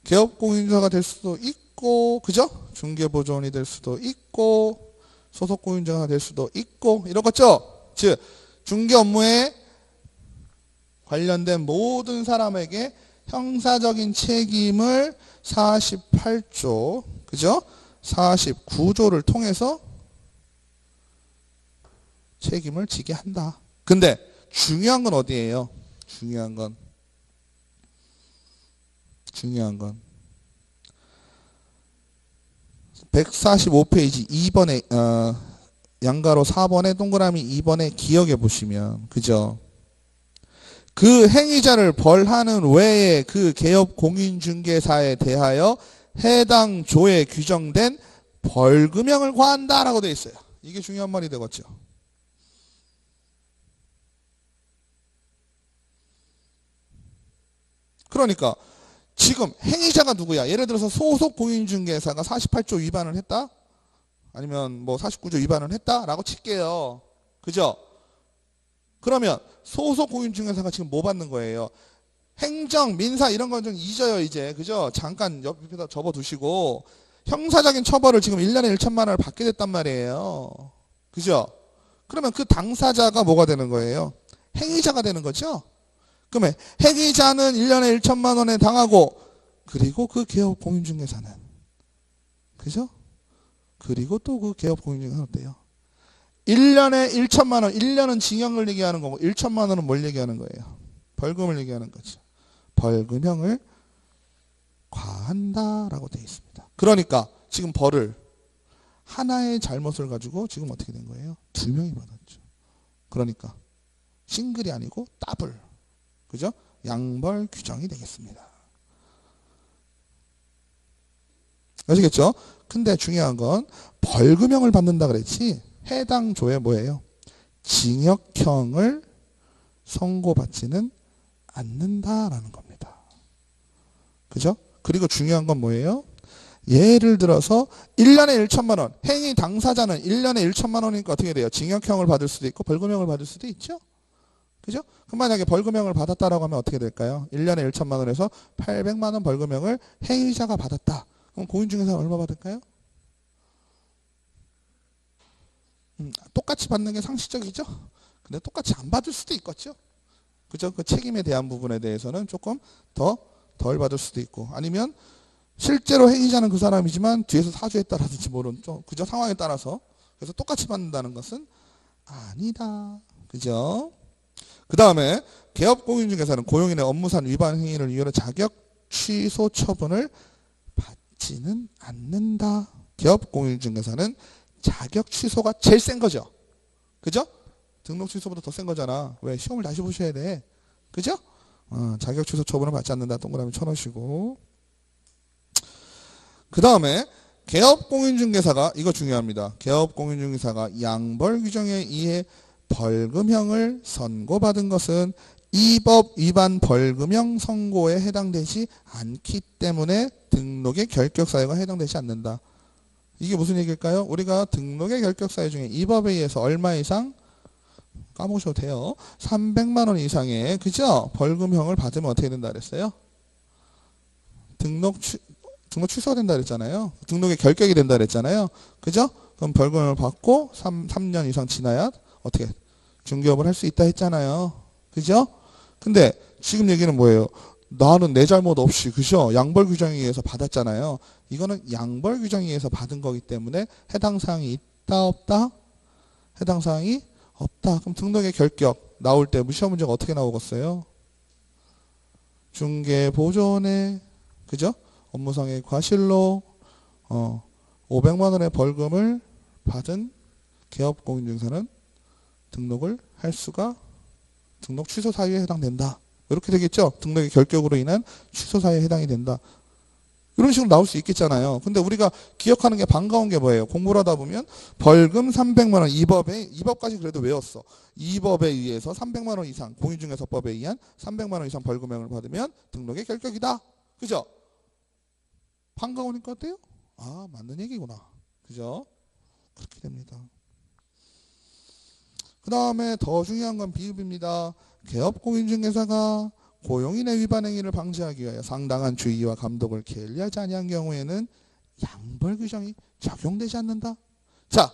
개업공인중개사가 될 수도 있고, 그죠? 중개보조원이 될 수도 있고, 소속공인중개사가 될 수도 있고, 이러겠죠? 즉 중개 업무에 관련된 모든 사람에게 형사적인 책임을 48조, 그죠? 49조를 통해서 책임을 지게 한다. 근데 중요한 건 어디예요? 중요한 건 145페이지 2번에 양가로 4번에 동그라미 2번에 기억해 보시면, 그죠? 그 행위자를 벌하는 외에 그 개업 공인중개사에 대하여 해당 조에 규정된 벌금형을 과한다라고 되어 있어요. 이게 중요한 말이 되겠죠. 그러니까 지금 행위자가 누구야? 예를 들어서 소속 공인중개사가 48조 위반을 했다? 아니면 뭐 49조 위반을 했다라고 칠게요. 그죠? 그러면 소속 공인중개사가 지금 뭐 받는 거예요? 행정, 민사 이런 건 좀 잊어요 이제. 그죠? 잠깐 옆에다 접어두시고 형사적인 처벌을 지금 1년에 1천만 원을 받게 됐단 말이에요. 그죠? 그러면 그 당사자가 뭐가 되는 거예요? 행위자가 되는 거죠? 그러면 행위자는 1년에 1천만 원에 당하고 그리고 그 개업 공인중개사는 그죠? 그리고 또 그 개업 공인중개사는 어때요? 1년에 1천만 원, 1년은 징역을 얘기하는 거고 1천만 원은 뭘 얘기하는 거예요? 벌금을 얘기하는 거죠. 벌금형을 과한다라고 되어 있습니다. 그러니까 지금 벌을 하나의 잘못을 가지고 지금 어떻게 된 거예요? 2명이 받았죠. 그러니까 싱글이 아니고 더블. 그죠? 양벌 규정이 되겠습니다. 아시겠죠? 근데 중요한 건 벌금형을 받는다 그랬지 해당 조에 뭐예요? 징역형을 선고받지는 않는다라는 겁니다. 그죠? 그리고 중요한 건 뭐예요? 예를 들어서 1년에 1천만 원, 행위 당사자는 1년에 1천만 원이니까 어떻게 돼요? 징역형을 받을 수도 있고 벌금형을 받을 수도 있죠? 그죠? 그럼 만약에 벌금형을 받았다라고 하면 어떻게 될까요? 1년에 1천만 원에서 800만 원 벌금형을 행위자가 받았다. 그럼 공인중개사가 얼마 받을까요? 똑같이 받는 게 상식적이죠? 근데 똑같이 안 받을 수도 있겠죠? 그죠? 그 책임에 대한 부분에 대해서는 조금 더 덜 받을 수도 있고 아니면 실제로 행위자는 그 사람이지만 뒤에서 사주했다라든지 모르는 좀 그죠? 상황에 따라서 그래서 똑같이 받는다는 것은 아니다. 그죠? 그 다음에 개업공인중개사는 고용인의 업무상 위반 행위를 이유로 자격 취소 처분을 받지는 않는다. 개업공인중개사는 자격 취소가 제일 센 거죠. 그죠? 등록 취소보다 더 센 거잖아. 왜? 시험을 다시 보셔야 돼. 그죠? 자격 취소 처분을 받지 않는다. 동그라미 쳐놓으시고. 그 다음에 개업공인중개사가 이거 중요합니다. 개업공인중개사가 양벌 규정에 의해 벌금형을 선고받은 것은 이 법 위반 벌금형 선고에 해당되지 않기 때문에 등록의 결격사유가 해당되지 않는다. 이게 무슨 얘기일까요? 우리가 등록의 결격사유 중에 이 법에 의해서 얼마 이상? 까먹으셔도 돼요. 300만 원 이상의 그죠? 벌금형을 받으면 어떻게 된다 그랬어요? 등록 취소가 된다 그랬잖아요. 등록의 결격이 된다 그랬잖아요. 그죠? 그럼 벌금을 받고 3년 이상 지나야 어떻게 중개업을 할 수 있다 했잖아요. 그죠? 근데 지금 얘기는 뭐예요? 나는 내 잘못 없이 그죠? 양벌 규정에 의해서 받았잖아요. 이거는 양벌 규정에 의해서 받은 거기 때문에 해당 사항이 있다 없다? 해당 사항이 없다. 그럼 등록의 결격 나올 때 시험 문제가 어떻게 나오겠어요? 중개보조원의 그죠? 업무상의 과실로 500만 원의 벌금을 받은 개업공인중개사는 등록을 할 수가 등록 취소 사유에 해당된다. 이렇게 되겠죠? 등록의 결격으로 인한 취소 사유에 해당이 된다. 이런 식으로 나올 수 있겠잖아요. 근데 우리가 기억하는 게 반가운 게 뭐예요? 공부를 하다 보면 벌금 300만 원 이 법까지 그래도 외웠어. 이 법에 의해서 300만 원 이상 공인중개사법에 의한 300만 원 이상 벌금형을 받으면 등록의 결격이다. 그죠? 반가우니까 어때요? 아, 맞는 얘기구나. 그죠? 그렇게 됩니다. 그 다음에 더 중요한 건 비읍입니다. 개업공인중개사가 고용인의 위반 행위를 방지하기 위하여 상당한 주의와 감독을 게을리하지 아니한 경우에는 양벌 규정이 적용되지 않는다. 자,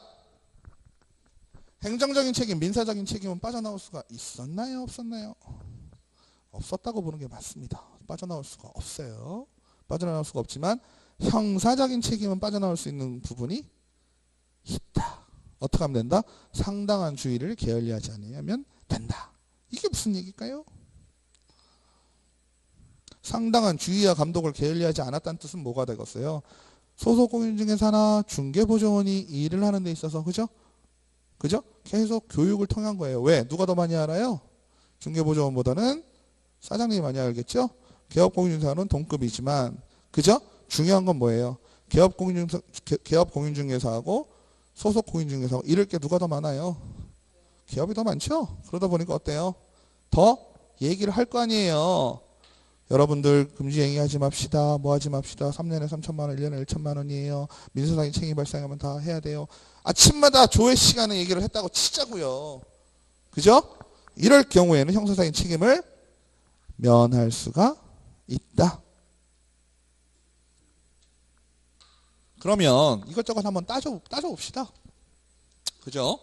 행정적인 책임, 민사적인 책임은 빠져나올 수가 있었나요? 없었나요? 없었다고 보는 게 맞습니다. 빠져나올 수가 없어요. 빠져나올 수가 없지만 형사적인 책임은 빠져나올 수 있는 부분이 있다. 어떻게 하면 된다? 상당한 주의를 게을리하지 않으면 된다. 이게 무슨 얘기일까요? 상당한 주의와 감독을 게을리하지 않았다는 뜻은 뭐가 되겠어요? 소속공인중개사나 중개보조원이 이 일을 하는 데 있어서 그죠? 그죠? 계속 교육을 통한 거예요. 왜? 누가 더 많이 알아요? 중개보조원보다는 사장님이 많이 알겠죠? 개업공인중개사는 동급이지만 그죠? 중요한 건 뭐예요? 개업공인중개사하고 소속공인중개사하고 이럴 게 누가 더 많아요? 개업이 더 많죠? 그러다 보니까 어때요? 더 얘기를 할 거 아니에요. 여러분들 금지행위 하지 맙시다. 뭐 하지 맙시다. 3년에 3천만 원, 1년에 1천만 원이에요. 민사상의 책임이 발생하면 다 해야 돼요. 아침마다 조회 시간에 얘기를 했다고 치자고요. 그죠? 이럴 경우에는 형사상의 책임을 면할 수가 있다. 그러면 이것저것 한번 따져봅시다. 그죠?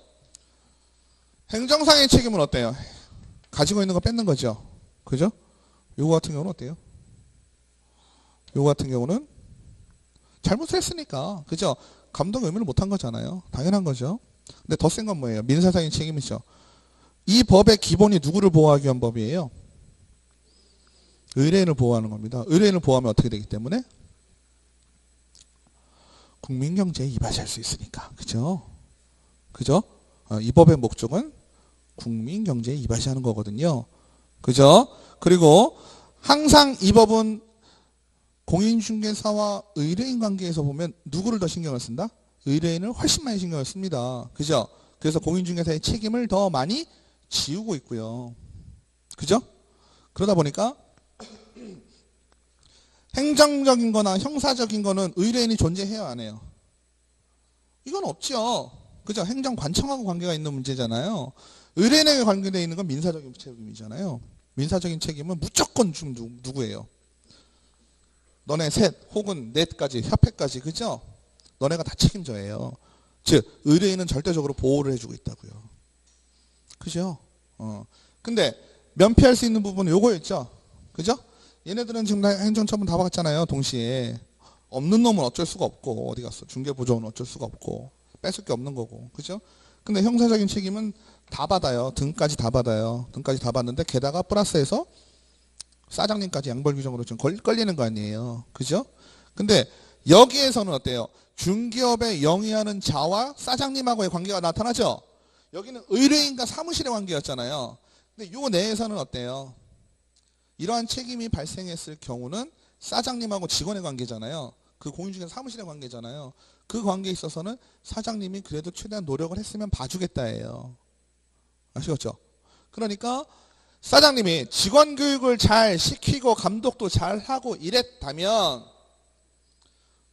행정상의 책임은 어때요? 가지고 있는 거 뺏는 거죠. 그죠? 요거 같은 경우는 어때요? 요거 같은 경우는 잘못을 했으니까. 그죠? 감독 의무를 못한 거잖아요. 당연한 거죠. 근데 더 센 건 뭐예요? 민사상의 책임이죠. 이 법의 기본이 누구를 보호하기 위한 법이에요? 의뢰인을 보호하는 겁니다. 의뢰인을 보호하면 어떻게 되기 때문에? 국민경제에 이바지할 수 있으니까. 그죠? 그죠? 이 법의 목적은 국민경제에 이바지하는 거거든요. 그죠? 그리고 항상 이 법은 공인중개사와 의뢰인 관계에서 보면 누구를 더 신경을 쓴다? 의뢰인을 훨씬 많이 신경을 씁니다. 그죠? 그래서 공인중개사의 책임을 더 많이 지우고 있고요. 그죠? 그러다 보니까 행정적인 거나 형사적인 거는 의뢰인이 존재해요, 안 해요? 이건 없죠. 그죠? 행정관청하고 관계가 있는 문제잖아요. 의뢰인에게 관계되어 있는 건 민사적인 책임이잖아요. 민사적인 책임은 무조건 좀 누구예요? 너네 셋 혹은 넷까지, 협회까지, 그죠? 너네가 다 책임져야 해요. 즉, 의뢰인은 절대적으로 보호를 해주고 있다고요. 그죠? 근데 면피할 수 있는 부분은 요거였죠. 그죠? 얘네들은 지금 다 행정처분 다 받았잖아요. 동시에. 없는 놈은 어쩔 수가 없고, 어디 갔어? 중개보조원은 어쩔 수가 없고, 뺏을 게 없는 거고. 그죠? 근데 형사적인 책임은 다 받아요. 등까지 다 받아요. 등까지 다 받는데, 게다가 플러스해서 사장님까지 양벌 규정으로 지금 걸리는 거 아니에요. 그죠? 근데 여기에서는 어때요? 중개업에 영위하는 자와 사장님하고의 관계가 나타나죠? 여기는 의뢰인과 사무실의 관계였잖아요. 근데 요 내에서는 어때요? 이러한 책임이 발생했을 경우는 사장님하고 직원의 관계잖아요. 그 공인중개사 사무실의 관계잖아요. 그 관계에 있어서는 사장님이 그래도 최대한 노력을 했으면 봐주겠다예요. 아시겠죠? 그러니까 사장님이 직원 교육을 잘 시키고 감독도 잘 하고 이랬다면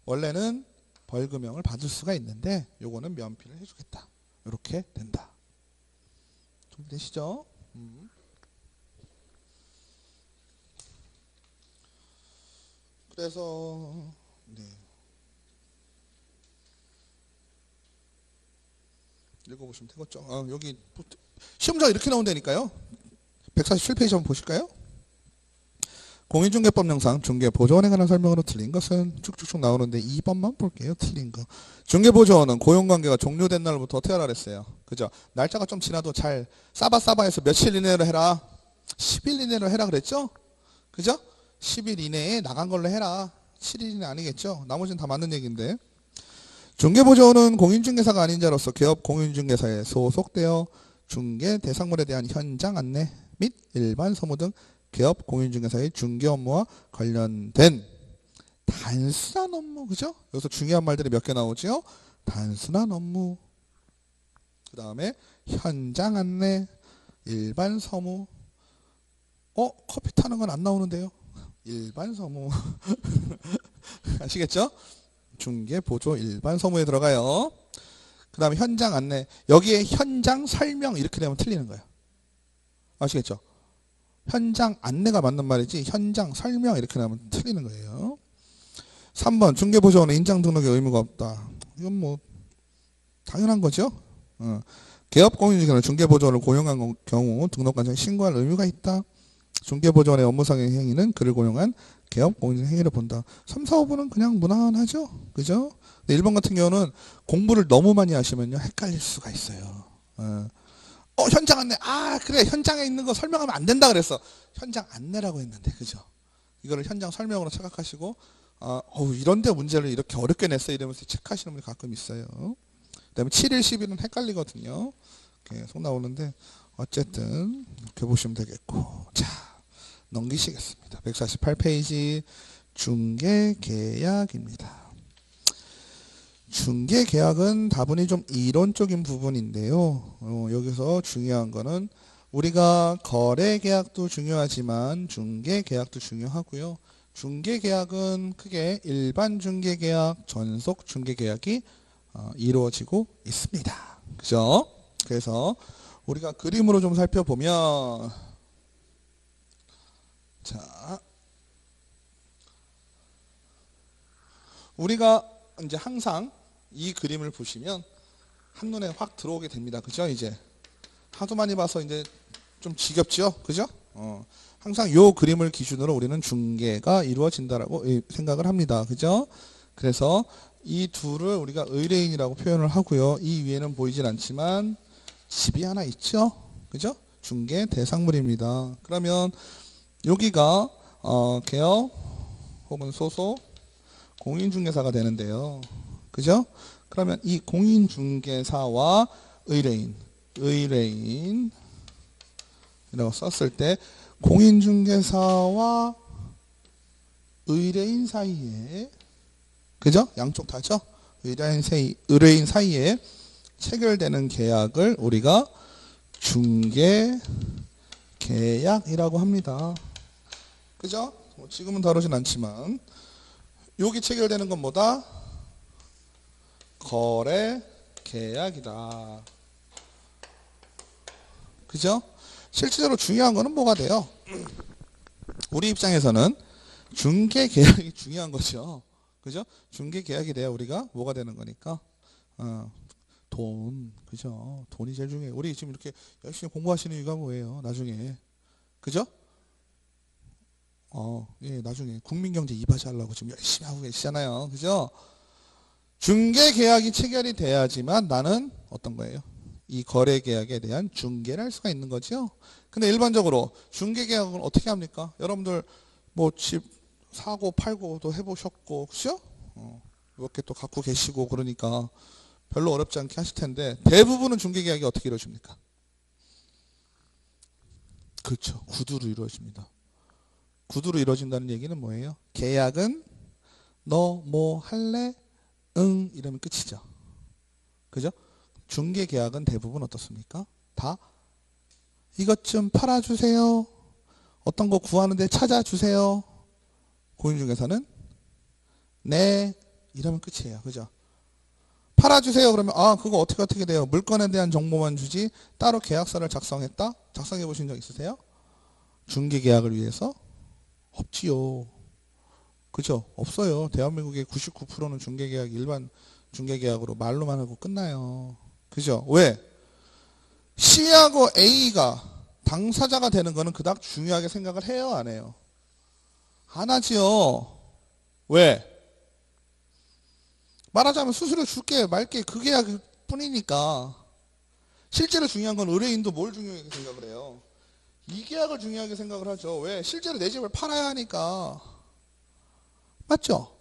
원래는 벌금형을 받을 수가 있는데 요거는 면피를 해주겠다. 이렇게 된다. 준비되시죠? 그래서 네. 읽어보시면 되겠죠. 여기 시험자가 이렇게 나온다니까요. 147페이지 한번 보실까요? 공인중개법 영상 중개보조원에 관한 설명으로 틀린 것은 쭉쭉쭉 나오는데 2번만 볼게요. 틀린 거. 중개보조원은 고용관계가 종료된 날부터 어떻게 하라 그랬어요? 그죠? 날짜가 좀 지나도 잘 싸바싸바해서 며칠 이내로 해라. 10일 이내로 해라 그랬죠? 그죠? 10일 이내에 나간 걸로 해라. 7일이 아니겠죠? 나머지는 다 맞는 얘기인데. 중개보조원은 공인중개사가 아닌 자로서 개업 공인중개사에 소속되어 중개 대상물에 대한 현장 안내 및 일반 서무 등 개업 공인중개사의 중개 업무와 관련된 단순한 업무, 그죠? 여기서 중요한 말들이 몇 개 나오죠? 단순한 업무, 그 다음에 현장 안내, 일반 서무. 커피 타는 건 안 나오는데요? 일반 서무. 아시겠죠? 중개 보조 일반 서무에 들어가요. 그 다음에 현장 안내. 여기에 현장 설명 이렇게 되면 틀리는 거예요. 아시겠죠? 현장 안내가 맞는 말이지 현장 설명 이렇게 나오면 틀리는 거예요. 3번 중개보조원은 인장 등록에 의무가 없다. 이건 뭐 당연한 거죠. 개업 공인중개사는 중개보조원을 고용한 경우 등록관청에 신고할 의무가 있다. 중개보조원의 업무상의 행위는 그를 고용한 개업 공인중개사 행위를 본다. 3, 4, 5번은 그냥 무난하죠. 그죠? 근데 1번 같은 경우는 공부를 너무 많이 하시면요 헷갈릴 수가 있어요. 현장 안내. 그래. 현장에 있는 거 설명하면 안 된다 그랬어. 현장 안내라고 했는데. 그죠? 이거를 현장 설명으로 착각하시고 이런데 문제를 이렇게 어렵게 냈어 이러면서 체크하시는 분이 가끔 있어요. 그 다음에 7일, 10일은 헷갈리거든요. 계속 나오는데 어쨌든 이렇게 보시면 되겠고. 자, 넘기시겠습니다. 148페이지 중개계약입니다. 중개계약은 다분히 좀 이론적인 부분인데요. 여기서 중요한 거는 우리가 거래 계약도 중요하지만 중개 계약도 중요하고요. 중개 계약은 크게 일반 중개 계약, 전속 중개 계약이 이루어지고 있습니다. 그죠? 그래서 우리가 그림으로 좀 살펴보면 자, 우리가 이제 항상 이 그림을 보시면 한눈에 확 들어오게 됩니다. 그죠? 이제 하도 많이 봐서 이제 좀 지겹죠? 그죠? 항상 요 그림을 기준으로 우리는 중개가 이루어진다라고 생각을 합니다. 그죠? 그래서 이 둘을 우리가 의뢰인이라고 표현을 하고요. 이 위에는 보이진 않지만 집이 하나 있죠? 그죠? 중개 대상물입니다. 그러면 여기가 개업 혹은 소속 공인중개사가 되는데요. 그죠? 그러면 이 공인중개사와 의뢰인이라고 썼을 때 공인중개사와 의뢰인 사이에 그죠? 양쪽 다죠? 의뢰인 사이에 체결되는 계약을 우리가 중개 계약이라고 합니다. 그죠? 지금은 다루진 않지만 여기 체결되는 건 뭐다? 거래 계약이다. 그죠? 실질적으로 중요한 거는 뭐가 돼요? 우리 입장에서는 중개 계약이 중요한 거죠. 그죠? 중개 계약이 돼야 우리가 뭐가 되는 거니까 돈, 그죠? 돈이 제일 중요해요. 우리 지금 이렇게 열심히 공부하시는 이유가 뭐예요? 나중에, 그죠? 예, 나중에 국민경제 2바지 하려고 지금 열심히 하고 계시잖아요. 그죠? 중개 계약이 체결이 돼야지만 나는 어떤 거예요? 이 거래 계약에 대한 중개를 할 수가 있는 거죠. 근데 일반적으로 중개 계약은 어떻게 합니까? 여러분들 뭐 집 사고 팔고도 해보셨고, 그죠? 이렇게 또 갖고 계시고 그러니까 별로 어렵지 않게 하실 텐데 대부분은 중개 계약이 어떻게 이루어집니까? 그렇죠. 구두로 이루어집니다. 구두로 이루어진다는 얘기는 뭐예요? 계약은 너 뭐 할래? 응 이러면 끝이죠. 그죠? 중개 계약은 대부분 어떻습니까? 다 이것 좀 팔아주세요. 어떤 거 구하는데 찾아주세요. 공인중개사는 네 이러면 끝이에요. 그죠? 팔아주세요. 그러면 그거 어떻게 돼요? 물건에 대한 정보만 주지 따로 계약서를 작성했다? 작성해 보신 적 있으세요? 중개 계약을 위해서? 없지요. 그죠? 없어요. 대한민국의 99%는 중개계약 일반 중개계약으로 말로만 하고 끝나요. 그죠? 왜? C하고 A가 당사자가 되는 거는 그닥 중요하게 생각을 해요? 안 해요? 안 하지요. 왜? 말하자면 수수료 줄게 말게 그 계약 뿐이니까. 실제로 중요한 건 의뢰인도 뭘 중요하게 생각을 해요? 이 계약을 중요하게 생각을 하죠. 왜? 실제로 내 집을 팔아야 하니까. 맞죠?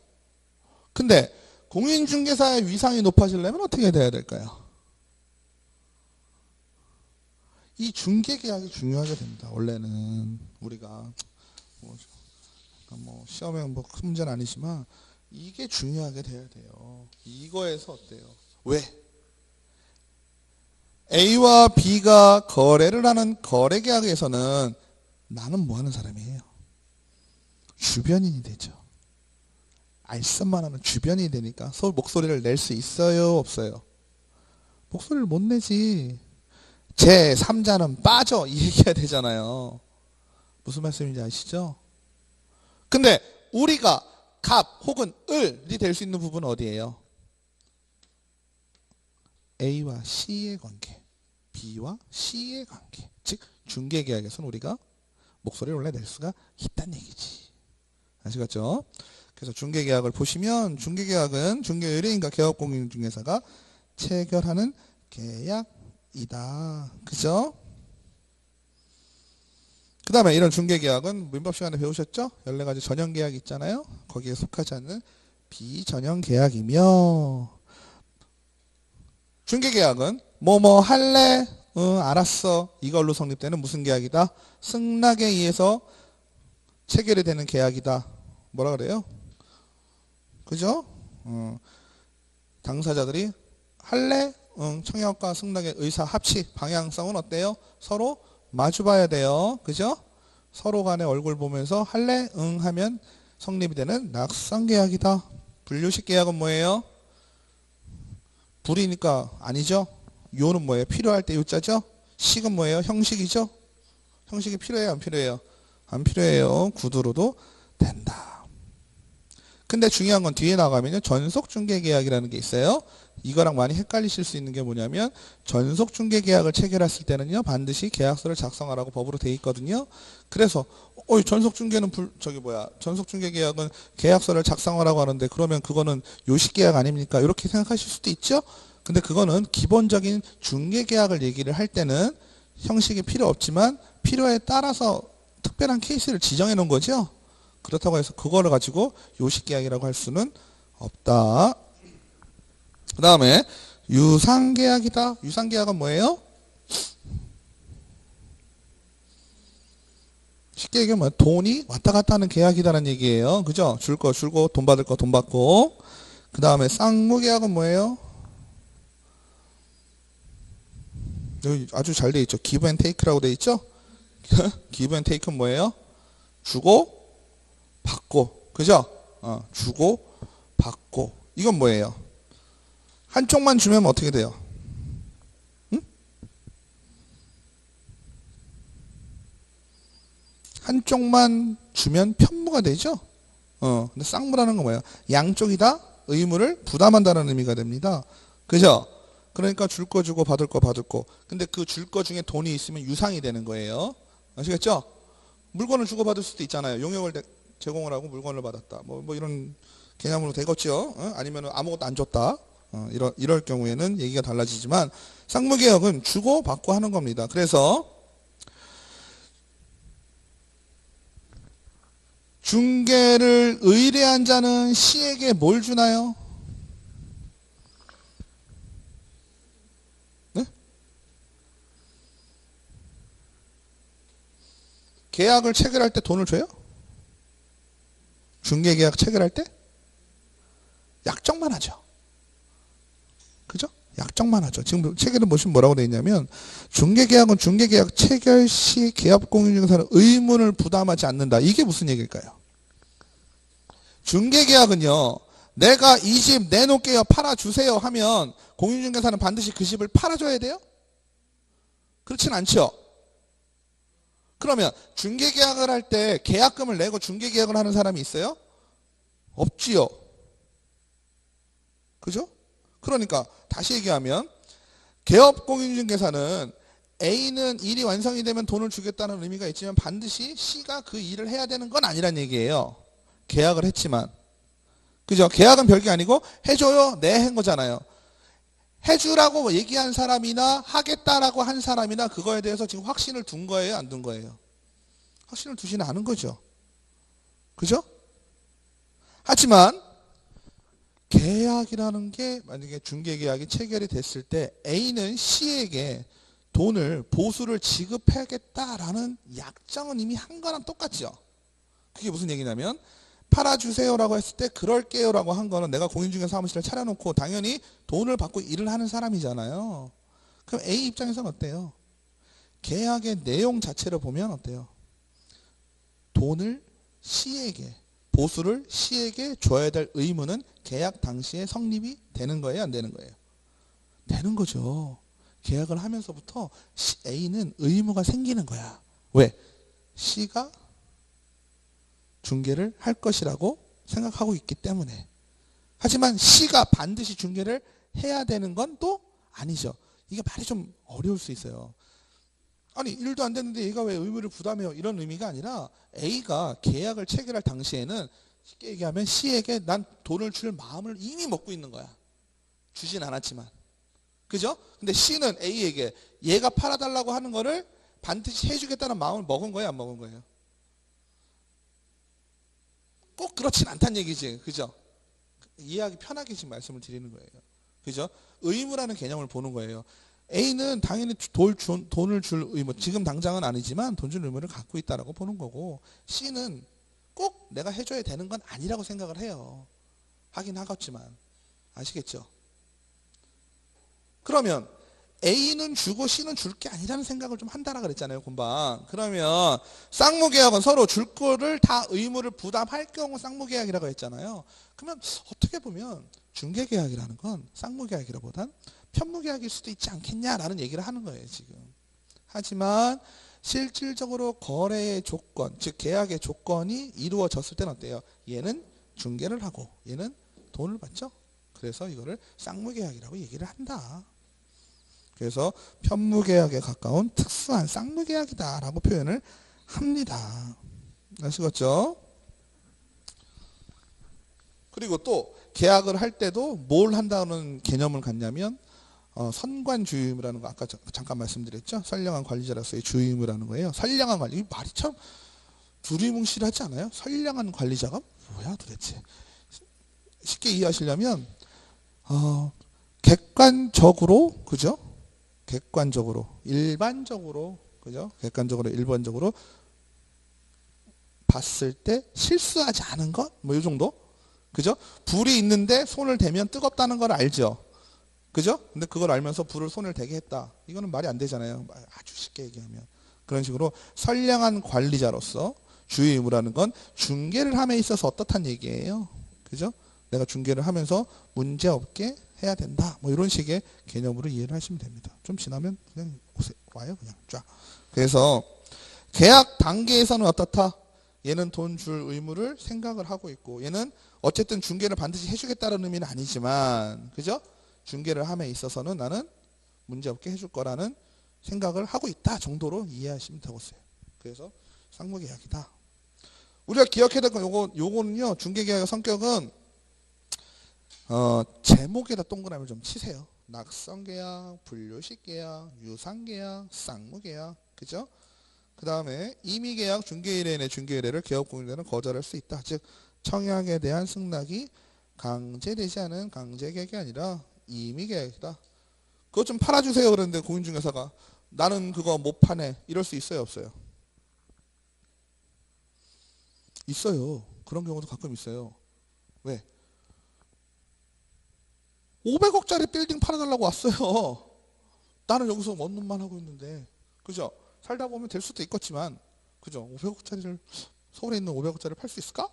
근데 공인중개사의 위상이 높아지려면 어떻게 돼야 될까요? 이 중개계약이 중요하게 됩니다. 원래는 우리가 뭐 시험에 뭐 큰 문제는 아니지만 이게 중요하게 돼야 돼요. 이거에서 어때요? 왜? A와 B가 거래를 하는 거래계약에서는 나는 뭐 하는 사람이에요? 주변인이 되죠. 알선만 하는 주변인이 되니까 서로 목소리를 낼 수 있어요? 없어요? 목소리를 못 내지. 제3자는 빠져 이 얘기가 되잖아요. 무슨 말씀인지 아시죠? 근데 우리가 갑 혹은 을이 될 수 있는 부분은 어디예요? A와 C의 관계, B와 C의 관계. 즉 중개계약에서는 우리가 목소리를 원래 낼 수가 있다는 얘기지. 아시겠죠? 그래서 중개계약을 보시면 중개계약은 중개의뢰인과 개업공인중개사가 체결하는 계약이다. 그죠? 그 다음에 이런 중개계약은 민법 시간에 배우셨죠? 14가지 전형계약이 있잖아요. 거기에 속하지 않는 비전형계약이며 중개계약은 뭐뭐 할래? 응 알았어. 이걸로 성립되는 무슨 계약이다? 승낙에 의해서 체결이 되는 계약이다. 뭐라 그래요? 그죠? 당사자들이 할래? 응 청약과 승낙의 의사 합치 방향성은 어때요? 서로 마주 봐야 돼요. 그죠? 서로 간에 얼굴 보면서 할래? 응 하면 성립이 되는 낙상계약이다. 분류식 계약은 뭐예요? 불이니까 아니죠? 요는 뭐예요? 필요할 때 요자죠? 식은 뭐예요? 형식이죠? 형식이 필요해요? 안 필요해요? 안 필요해요. 구두로도 된다. 근데 중요한 건 뒤에 나가면요. 전속중개계약이라는 게 있어요. 이거랑 많이 헷갈리실 수 있는 게 뭐냐면 전속중개계약을 체결했을 때는요. 반드시 계약서를 작성하라고 법으로 돼 있거든요. 그래서 전속중개는 전속중개계약은 계약서를 작성하라고 하는데 그러면 그거는 요식계약 아닙니까? 이렇게 생각하실 수도 있죠. 근데 그거는 기본적인 중개계약을 얘기를 할 때는 형식이 필요 없지만 필요에 따라서 특별한 케이스를 지정해 놓은 거죠. 그렇다고 해서 그거를 가지고 요식계약이라고 할 수는 없다. 그 다음에 유상계약이다. 유상계약은 뭐예요? 쉽게 얘기하면 뭐예요? 돈이 왔다 갔다 하는 계약이다라는 얘기예요. 그죠? 줄 거 줄고 돈 받을 거 돈 받고. 그 다음에 쌍무계약은 뭐예요? 여기 아주 잘 돼 있죠. 기브 앤 테이크라고 돼 있죠? 기브 앤 테이크는 뭐예요? 주고 받고. 그죠? 주고 받고. 이건 뭐예요? 한쪽만 주면 어떻게 돼요? 응? 한쪽만 주면 편무가 되죠? 근데 쌍무라는 건 뭐예요? 양쪽이 다 의무를 부담한다는 의미가 됩니다. 그죠? 그러니까 줄 거 주고 받을 거 받을 거. 근데 그 줄 거 중에 돈이 있으면 유상이 되는 거예요. 아시겠죠? 물건을 주고 받을 수도 있잖아요. 용역을 제공을 하고 물건을 받았다. 뭐 이런 개념으로 되겠죠? 아니면 아무것도 안 줬다. 이럴 경우에는 얘기가 달라지지만 쌍무계약은 주고 받고 하는 겁니다. 그래서 중개를 의뢰한 자는 시에게 뭘 주나요? 네? 계약을 체결할 때 돈을 줘요? 중개계약 체결할 때? 약정만 하죠. 그죠? 약정만 하죠. 지금 체결은 보시면 뭐라고 되어 있냐면 중개계약은 중개계약 체결 시 계약공인중개사는 의무를 부담하지 않는다. 이게 무슨 얘기일까요? 중개계약은요. 내가 이 집 내놓을게요. 팔아주세요 하면 공인중개사는 반드시 그 집을 팔아줘야 돼요? 그렇진 않죠. 그러면 중개계약을 할 때 계약금을 내고 중개계약을 하는 사람이 있어요? 없지요. 그죠? 그러니까 다시 얘기하면 개업공인중개사는 A는 일이 완성이 되면 돈을 주겠다는 의미가 있지만 반드시 C가 그 일을 해야 되는 건 아니란 얘기예요. 계약을 했지만. 그죠? 계약은 별게 아니고 해줘요? 네, 한 거잖아요. 해주라고 얘기한 사람이나 하겠다라고 한 사람이나 그거에 대해서 지금 확신을 둔 거예요? 안 둔 거예요? 확신을 두지는 않은 거죠. 그죠? 하지만 계약이라는 게 만약에 중개계약이 체결이 됐을 때 A는 C에게 돈을 보수를 지급하겠다라는 약정은 이미 한 거랑 똑같죠. 그게 무슨 얘기냐면 팔아주세요라고 했을 때 그럴게요라고 한 거는 내가 공인중개사 사무실을 차려놓고 당연히 돈을 받고 일을 하는 사람이잖아요. 그럼 A 입장에서는 어때요? 계약의 내용 자체를 보면 어때요? 돈을 C에게 보수를 C에게 줘야 될 의무는 계약 당시에 성립이 되는 거예요? 안 되는 거예요? 되는 거죠. 계약을 하면서부터 A는 의무가 생기는 거야. 왜? C가 중개를 할 것이라고 생각하고 있기 때문에. 하지만 C가 반드시 중개를 해야 되는 건 또 아니죠. 이게 말이 좀 어려울 수 있어요. 아니 일도 안 됐는데 얘가 왜 의무를 부담해요? 이런 의미가 아니라 A가 계약을 체결할 당시에는 쉽게 얘기하면 C에게 난 돈을 줄 마음을 이미 먹고 있는 거야. 주진 않았지만. 그죠? 근데 C는 A에게 얘가 팔아달라고 하는 거를 반드시 해주겠다는 마음을 먹은 거예요? 안 먹은 거예요? 꼭 그렇진 않다는 얘기지. 그죠? 이해하기 편하게 지금 말씀을 드리는 거예요. 그죠? 의무라는 개념을 보는 거예요. A는 당연히 돈을 줄 의무, 지금 당장은 아니지만 돈 줄 의무를 갖고 있다라고 보는 거고, C는 꼭 내가 해줘야 되는 건 아니라고 생각을 해요. 하긴 하겠지만. 아시겠죠? 그러면 A는 주고 C는 줄 게 아니라는 생각을 좀 한다라 그랬잖아요, 금방. 그러면 쌍무계약은 서로 줄 거를 다 의무를 부담할 경우 쌍무계약이라고 했잖아요. 그러면 어떻게 보면 중개계약이라는 건 쌍무계약이라보단 편무계약일 수도 있지 않겠냐라는 얘기를 하는 거예요, 지금. 하지만 실질적으로 거래의 조건, 즉 계약의 조건이 이루어졌을 때는 어때요? 얘는 중개를 하고 얘는 돈을 받죠. 그래서 이거를 쌍무계약이라고 얘기를 한다. 그래서 편무계약에 가까운 특수한 쌍무계약이다라고 표현을 합니다. 아시겠죠? 그리고 또 계약을 할 때도 뭘 한다는 개념을 갖냐면 선관주의 의무라는 거 아까 잠깐 말씀드렸죠? 선량한 관리자로서의 주의 의무라는 거예요. 선량한 관리, 이 말이 참 두리뭉실하지 않아요? 선량한 관리자가 뭐야 도대체? 쉽게 이해하시려면 객관적으로, 그죠? 객관적으로, 일반적으로, 그죠? 객관적으로, 일반적으로 봤을 때 실수하지 않은 것? 뭐 이 정도? 그죠? 불이 있는데 손을 대면 뜨겁다는 걸 알죠? 그죠? 근데 그걸 알면서 불을 손을 대게 했다. 이거는 말이 안 되잖아요. 아주 쉽게 얘기하면. 그런 식으로 선량한 관리자로서 주의 의무라는 건 중개를 함에 있어서 어떻단 얘기예요. 그죠? 내가 중개를 하면서 문제없게 해야 된다. 뭐 이런 식의 개념으로 이해를 하시면 됩니다. 좀 지나면 그냥 와요. 그냥 쫙. 그래서 계약 단계에서는 어떻다? 얘는 돈 줄 의무를 생각을 하고 있고 얘는 어쨌든 중개를 반드시 해주겠다는 의미는 아니지만 그죠? 중개를 함에 있어서는 나는 문제없게 해줄 거라는 생각을 하고 있다 정도로 이해하시면 되겠어요. 그래서 쌍무계약이다. 우리가 기억해야 될 건 요거는요. 중개계약의 성격은 제목에다 동그라미를 좀 치세요. 낙선계약, 분류식계약, 유상계약, 쌍무계약, 그죠? 그 다음에 임의계약, 중개의뢰인의 중개의뢰를 개업공인자는 거절할 수 있다. 즉 청약에 대한 승낙이 강제되지 않은 강제계약이 아니라 임의계약이다. 그것 좀 팔아주세요 그랬는데 공인중개사가 나는 그거 못 파네 이럴 수 있어요 없어요? 있어요. 그런 경우도 가끔 있어요. 왜? 500억짜리 빌딩 팔아달라고 왔어요. 나는 여기서 먼 놈만 하고 있는데 그죠? 살다 보면 될 수도 있겠지만 그죠? 500억짜리를 서울에 있는 500억짜리를 팔 수 있을까?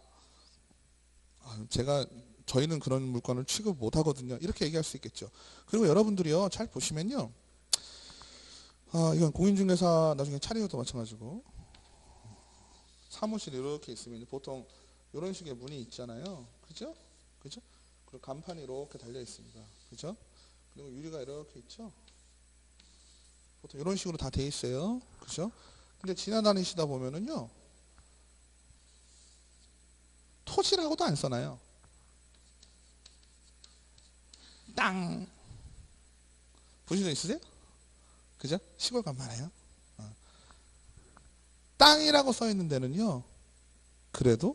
저희는 그런 물건을 취급 못 하거든요. 이렇게 얘기할 수 있겠죠. 그리고 여러분들이요 잘 보시면요. 이건 공인중개사 나중에 차리고도 마찬가지고 사무실이 이렇게 있으면 보통 이런 식의 문이 있잖아요. 그죠? 그죠? 그리고 간판이 이렇게 달려 있습니다. 그죠? 그리고 유리가 이렇게 있죠. 보통 이런 식으로 다 돼 있어요. 그죠? 근데 지나다니시다 보면은요. 토지라고도 안 써놔요. 땅. 보신 적 있으세요? 그죠? 시골 가면 많아요. 땅이라고 써 있는 데는요. 그래도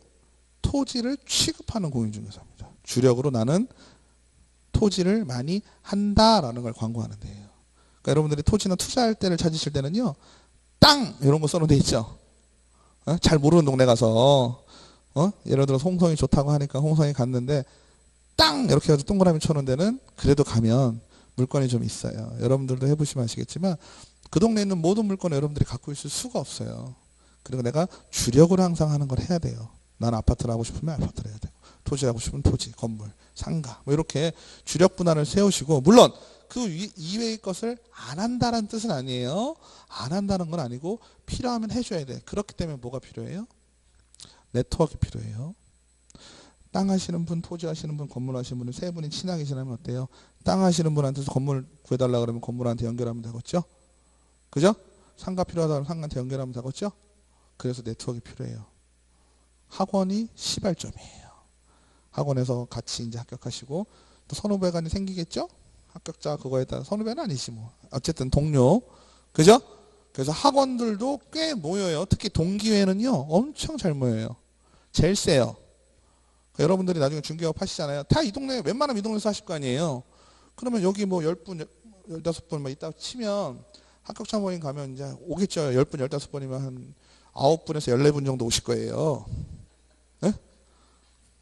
토지를 취급하는 공인중개사입니다. 주력으로 나는 토지를 많이 한다라는 걸 광고하는 데예요. 그러니까 여러분들이 토지나 투자할 때를 찾으실 때는요. 땅 이런 거 써놓은 데 있죠. 잘 모르는 동네 가서 예를 들어서 홍성이 좋다고 하니까 홍성에 갔는데 땅 이렇게 해서 동그라미 쳐놓은 데는 그래도 가면 물건이 좀 있어요. 여러분들도 해보시면 아시겠지만 그 동네에 있는 모든 물건을 여러분들이 갖고 있을 수가 없어요. 그리고 내가 주력으로 항상 하는 걸 해야 돼요. 난 아파트를 하고 싶으면 아파트를 해야 되고 토지 하고 싶으면 토지, 건물, 상가 뭐 이렇게 주력 분할을 세우시고 물론 그 이외의 것을 안 한다는 뜻은 아니에요. 안 한다는 건 아니고 필요하면 해줘야 돼. 그렇기 때문에 뭐가 필요해요? 네트워크 필요해요. 땅 하시는 분, 토지 하시는 분, 건물 하시는 분은 세 분이 친하게 지내면 어때요? 땅 하시는 분한테서 건물 구해달라 그러면 건물한테 연결하면 되겠죠? 그죠? 상가 필요하다 그러면 상가한테 연결하면 되겠죠? 그래서 네트워크가 필요해요. 학원이 시발점이에요. 학원에서 같이 이제 합격하시고 또 선후배관이 생기겠죠? 합격자 그거에 따라 선후배는 아니지 뭐. 어쨌든 동료. 그죠? 그래서 학원들도 꽤 모여요. 특히 동기회는요. 엄청 잘 모여요. 제일 세요. 여러분들이 나중에 중개업 하시잖아요. 다 이 동네 웬만하면 이 동네에서 하실 거 아니에요. 그러면 여기 뭐 10분, 15분 막 있다 치면 합격자 모임 가면 이제 오겠죠. 10분, 15분이면 한 9분에서 14분 정도 오실 거예요. 네?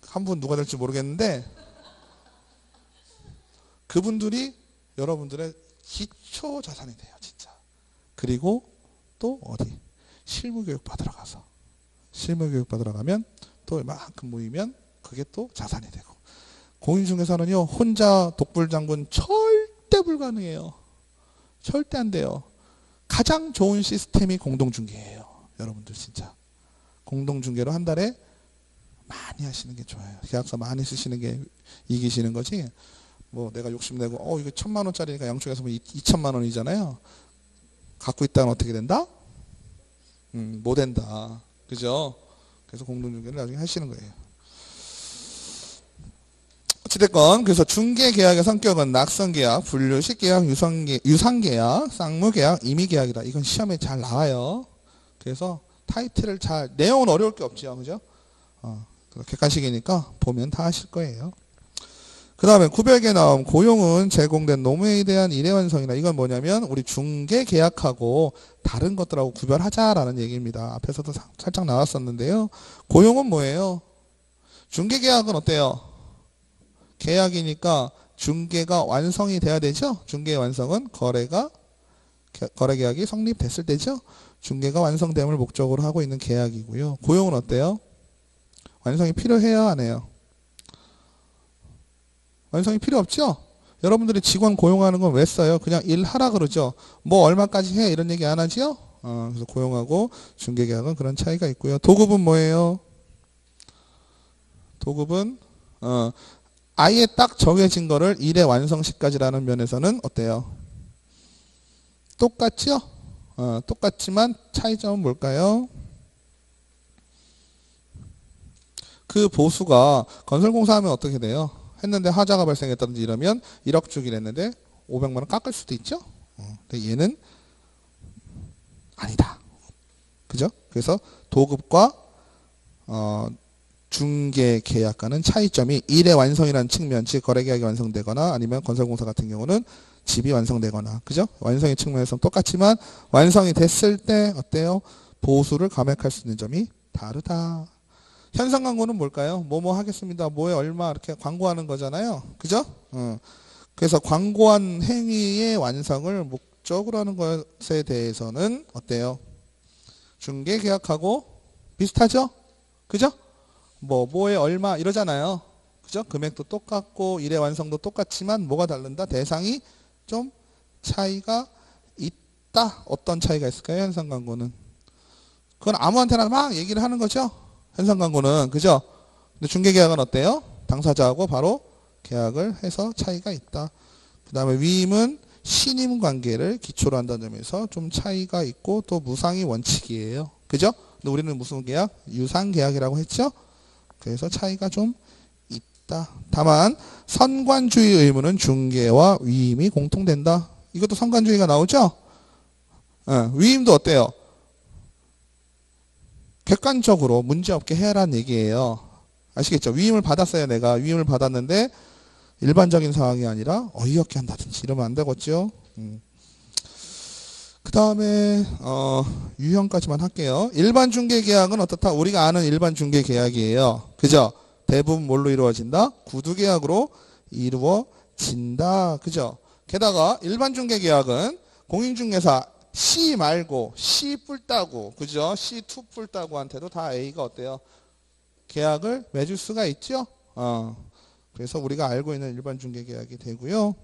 한 분 누가 될지 모르겠는데 그분들이 여러분들의 기초 자산이 돼요, 진짜. 그리고 또 어디? 실무 교육 받으러 가서. 실무 교육 받으러 가면 또 이만큼 모이면 그게 또 자산이 되고. 공인중개사는요, 혼자 독불장군 절대 불가능해요. 절대 안 돼요. 가장 좋은 시스템이 공동중개예요. 여러분들 진짜. 공동중개로 한 달에 많이 하시는 게 좋아요. 계약서 많이 쓰시는 게 이기시는 거지. 뭐 내가 욕심내고 이거 1,000만 원짜리니까 양쪽에서 뭐 2천만 원이잖아요. 갖고 있다면 어떻게 된다? 못 된다. 그죠? 그래서 공동중개를 나중에 하시는 거예요. 어찌됐건 그래서 중개계약의 성격은 낙선계약, 분류식계약, 유상계약, 쌍무계약, 임의계약이다. 이건 시험에 잘 나와요. 그래서 타이틀을 내용은 어려울 게 없죠. 그죠? 객관식이니까 보면 다 하실 거예요. 그 다음에 구별계 나옴, 고용은 제공된 노무에 대한 일회완성이다. 이건 뭐냐면 우리 중개계약하고 다른 것들하고 구별하자라는 얘기입니다. 앞에서도 살짝 나왔었는데요. 고용은 뭐예요? 중개계약은 어때요? 계약이니까 중개가 완성이 돼야 되죠. 중개의 완성은 거래계약이 성립됐을 때죠. 중개가 완성됨을 목적으로 하고 있는 계약이고요. 고용은 어때요? 완성이 필요해요, 안 해요? 완성이 필요 없죠? 여러분들이 직원 고용하는 건 왜 써요? 그냥 일하라 그러죠. 뭐 얼마까지 해 이런 얘기 안 하지요? 그래서 고용하고 중개계약은 그런 차이가 있고요. 도급은 뭐예요? 도급은 아예 딱 정해진 거를 일의 완성시까지라는 면에서는 어때요? 똑같죠? 똑같지만 차이점은 뭘까요? 그 보수가 건설공사하면 어떻게 돼요? 했는데 하자가 발생했다든지 이러면 1억 주기로 했는데 500만 원 깎을 수도 있죠? 근데 얘는 아니다. 그죠? 그래서 도급과 중개계약과는 차이점이 일의 완성이라는 측면, 즉 거래계약이 완성되거나 아니면 건설공사 같은 경우는 집이 완성되거나, 그죠? 완성의 측면에서는 똑같지만 완성이 됐을 때 어때요? 보수를 감액할 수 있는 점이 다르다. 현상 광고는 뭘까요? 뭐뭐 하겠습니다. 뭐에 얼마 이렇게 광고하는 거잖아요. 그죠? 그래서 광고한 행위의 완성을 목적으로 하는 것에 대해서는 어때요? 중개계약하고 비슷하죠? 그죠? 뭐에 얼마 이러잖아요. 그죠? 금액도 똑같고 일의 완성도 똑같지만 뭐가 다른다? 대상이 좀 차이가 있다. 어떤 차이가 있을까요? 현상 광고는. 그건 아무한테나 막 얘기를 하는 거죠. 현상 광고는. 그죠? 근데 중개계약은 어때요? 당사자하고 바로 계약을 해서 차이가 있다. 그 다음에 위임은 신임 관계를 기초로 한다는 점에서 좀 차이가 있고 또 무상이 원칙이에요. 그죠? 근데 우리는 무슨 계약? 유상계약이라고 했죠? 그래서 차이가 좀 있다. 다만 선관주의 의무는 중개와 위임이 공통된다. 이것도 선관주의가 나오죠? 위임도 어때요? 객관적으로 문제없게 해라는 얘기예요. 아시겠죠? 위임을 받았어요. 내가 위임을 받았는데 일반적인 상황이 아니라 어이없게 한다든지 이러면 안 되겠죠? 그 다음에 유형까지만 할게요. 일반 중개계약은 어떻다? 우리가 아는 일반 중개계약이에요. 그죠? 대부분 뭘로 이루어진다? 구두계약으로 이루어진다. 그죠? 게다가 일반 중개계약은 공인중개사 C 말고 C 뿔따구, 그죠? C2 뿔따구한테도 다 A가 어때요? 계약을 맺을 수가 있죠? 그래서 우리가 알고 있는 일반 중개계약이 되고요.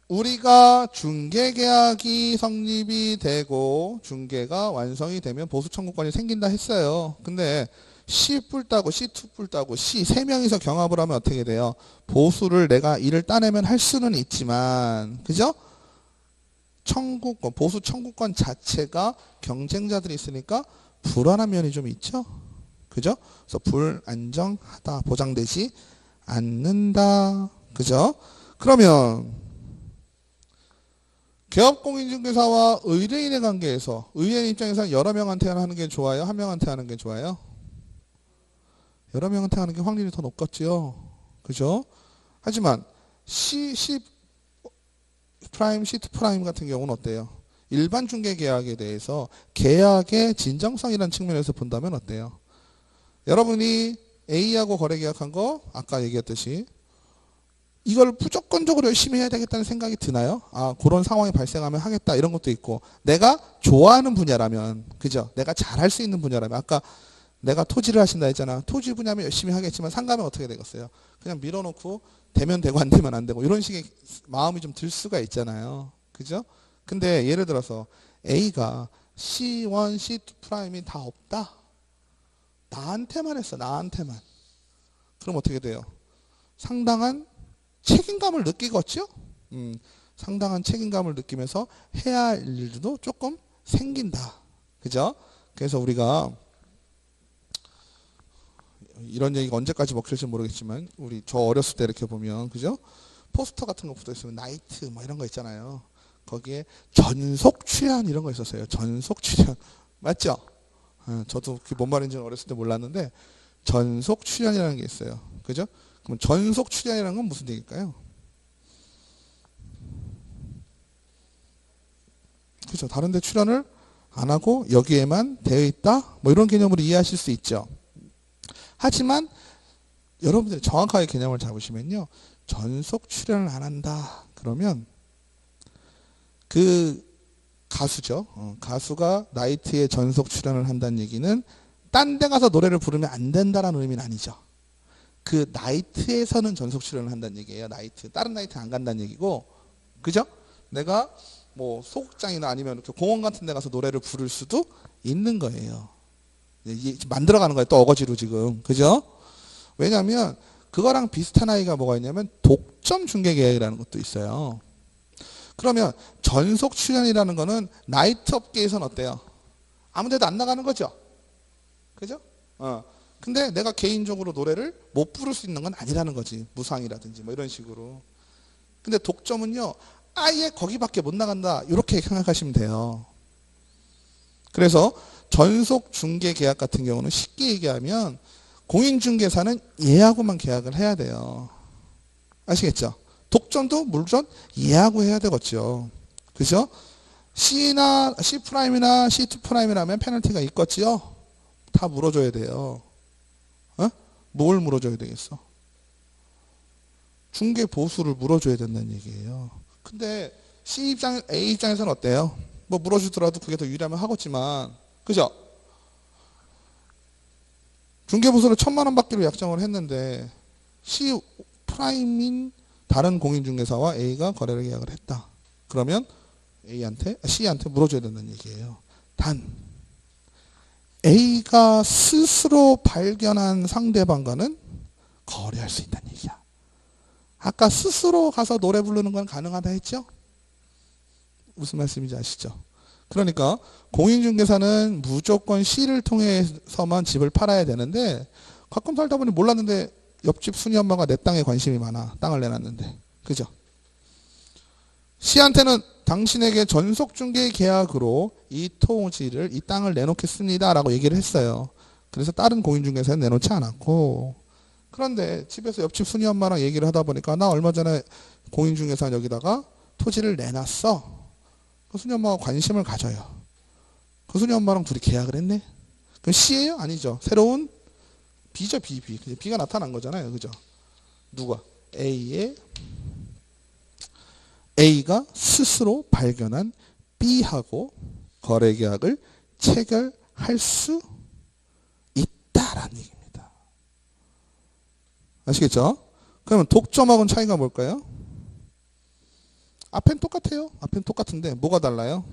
우리가 중개계약이 성립이 되고 중개가 완성이 되면 보수청구권이 생긴다 했어요. 근데 C 뿔따구, C2 뿔따구, C 3명이서 경합을 하면 어떻게 돼요? 보수를 내가 일을 따내면 할 수는 있지만, 그죠? 청구권, 보수 청구권 자체가 경쟁자들이 있으니까 불안한 면이 좀 있죠? 그죠? 그래서 불안정하다, 보장되지 않는다. 그죠? 그러면 개업공인중개사와 의뢰인의 관계에서 의뢰인 입장에서 여러 명한테 하는 게 좋아요? 한 명한테 하는 게 좋아요? 여러 명한테 하는 게 확률이 더 높겠죠. 그죠? 하지만 C 프라임, C2 프라임 같은 경우는 어때요? 일반 중개계약에 대해서 계약의 진정성이라는 측면에서 본다면 어때요? 여러분이 A하고 거래계약한 거 아까 얘기했듯이 이걸 무조건적으로 열심히 해야 되겠다는 생각이 드나요? 아, 그런 상황이 발생하면 하겠다 이런 것도 있고, 내가 좋아하는 분야라면, 그죠? 내가 잘할 수 있는 분야라면, 아까 내가 토지를 하신다 했잖아. 토지 분야면 열심히 하겠지만 상가면 어떻게 되겠어요? 그냥 밀어놓고 되면 되고 안 되면 안 되고 이런 식의 마음이 좀 들 수가 있잖아요. 그죠? 근데 예를 들어서 A가 C1, C2 프라임이 다 없다. 나한테만 했어. 나한테만. 그럼 어떻게 돼요? 상당한 책임감을 느끼겠죠? 상당한 책임감을 느끼면서 해야 할 일도 조금 생긴다. 그죠? 그래서 우리가 이런 얘기가 언제까지 먹힐지 모르겠지만 우리 저 어렸을 때 이렇게 보면 그죠? 포스터 같은 거 붙어 있으면 나이트 뭐 이런 거 있잖아요. 거기에 전속 출연 이런 거 있었어요. 전속 출연 맞죠? 저도 그게 뭔 말인지는 어렸을 때 몰랐는데 전속 출연이라는 게 있어요. 그죠? 그럼 전속 출연이라는 건 무슨 얘기일까요? 그죠? 다른 데 출연을 안 하고 여기에만 되어 있다? 뭐 이런 개념으로 이해하실 수 있죠. 하지만 여러분들이 정확하게 개념을 잡으시면요. 전속 출연을 안 한다. 그러면 그 가수죠. 가수가 나이트에 전속 출연을 한다는 얘기는 딴 데 가서 노래를 부르면 안 된다라는 의미는 아니죠. 그 나이트에서는 전속 출연을 한다는 얘기예요. 나이트. 다른 나이트 안 간다는 얘기고. 그죠? 내가 뭐 소극장이나 아니면 이렇게 공원 같은 데 가서 노래를 부를 수도 있는 거예요. 만들어가는 거예요. 또 어거지로 지금. 그죠? 왜냐하면 그거랑 비슷한 아이가 뭐가 있냐면 독점 중계 계약이라는 것도 있어요. 그러면 전속 출연이라는 거는 나이트 업계에서는 어때요? 아무 데도 안 나가는 거죠. 그죠? 근데 내가 개인적으로 노래를 못 부를 수 있는 건 아니라는 거지. 무상이라든지 뭐 이런 식으로. 근데 독점은요. 아예 거기밖에 못 나간다. 이렇게 생각하시면 돼요. 그래서 전속 중개 계약 같은 경우는 쉽게 얘기하면 공인중개사는 얘하고만 계약을 해야 돼요. 아시겠죠? 독점도 물론 얘하고 해야 되겠죠. 그죠? C나 C'이나 C2'이라면 페널티가 있겠지요? 다 물어줘야 돼요. 뭘 물어줘야 되겠어? 중개 보수를 물어줘야 된다는 얘기예요. 근데 A 입장에서는 어때요? 뭐 물어주더라도 그게 더 유리하면 하겠지만, 그죠? 중개보수를 1,000만 원 받기로 약정을 했는데 C 프라임인 다른 공인중개사와 A가 거래를 계약을 했다. 그러면 C한테 물어줘야 된다는 얘기예요. 단 A가 스스로 발견한 상대방과는 거래할 수 있다는 얘기야. 아까 스스로 가서 노래 부르는 건 가능하다 했죠? 무슨 말씀인지 아시죠? 그러니까 공인중개사는 무조건 C를 통해서만 집을 팔아야 되는데 가끔 살다 보니 몰랐는데 옆집 순이 엄마가 내 땅에 관심이 많아. 땅을 내놨는데. 그죠? C한테는 당신에게 전속중개 계약으로 이 땅을 내놓겠습니다 라고 얘기를 했어요. 그래서 다른 공인중개사는 내놓지 않았고, 그런데 집에서 옆집 순이 엄마랑 얘기를 하다 보니까 나 얼마 전에 공인중개사 여기다가 토지를 내놨어. 그 순이 엄마가 관심을 가져요. 그 순이 엄마랑 둘이 계약을 했네. 그럼 C예요? 아니죠. 새로운 B죠. B가 나타난 거잖아요. 그죠? 누가? A가 스스로 발견한 B하고 거래계약을 체결할 수 있다라는 얘기입니다. 아시겠죠? 그러면 독점하고는 차이가 뭘까요? 앞엔 똑같아요. 앞엔 똑같은데 뭐가 달라요?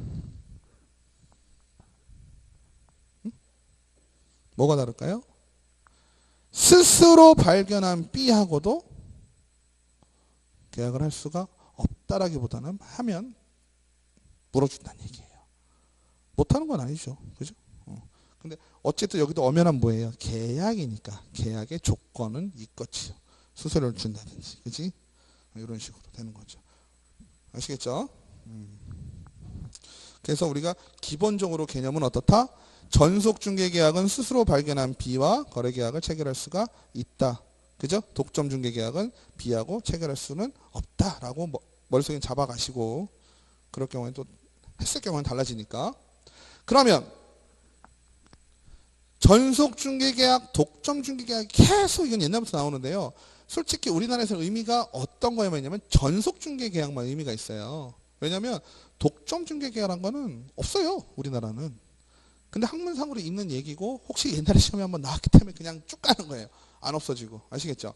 뭐가 다를까요? 스스로 발견한 B하고도 계약을 할 수가 없다라기보다는 하면 물어준다는 얘기예요. 못하는 건 아니죠. 그죠? 근데 어쨌든 여기도 엄연한 뭐예요? 계약이니까 계약의 조건은 있겠지요. 수수료를 준다든지, 그지? 이런 식으로 되는 거죠. 아시겠죠? 그래서 우리가 기본적으로 개념은 어떻다? 전속중개계약은 스스로 발견한 B와 거래계약을 체결할 수가 있다. 그죠? 독점중개계약은 B하고 체결할 수는 없다라고 머릿속에 잡아가시고, 그럴 경우에는 또 했을 경우는 달라지니까. 그러면 전속중개계약, 독점중개계약 계속 이건 옛날부터 나오는데요. 솔직히 우리나라에서 의미가 어떤 거에만 있냐면 전속중개계약만 의미가 있어요. 왜냐하면 독점중개계약이라는 거는 없어요. 우리나라는. 근데 학문상으로 있는 얘기고 혹시 옛날에 시험에 한번 나왔기 때문에 그냥 쭉 가는 거예요. 안 없어지고. 아시겠죠?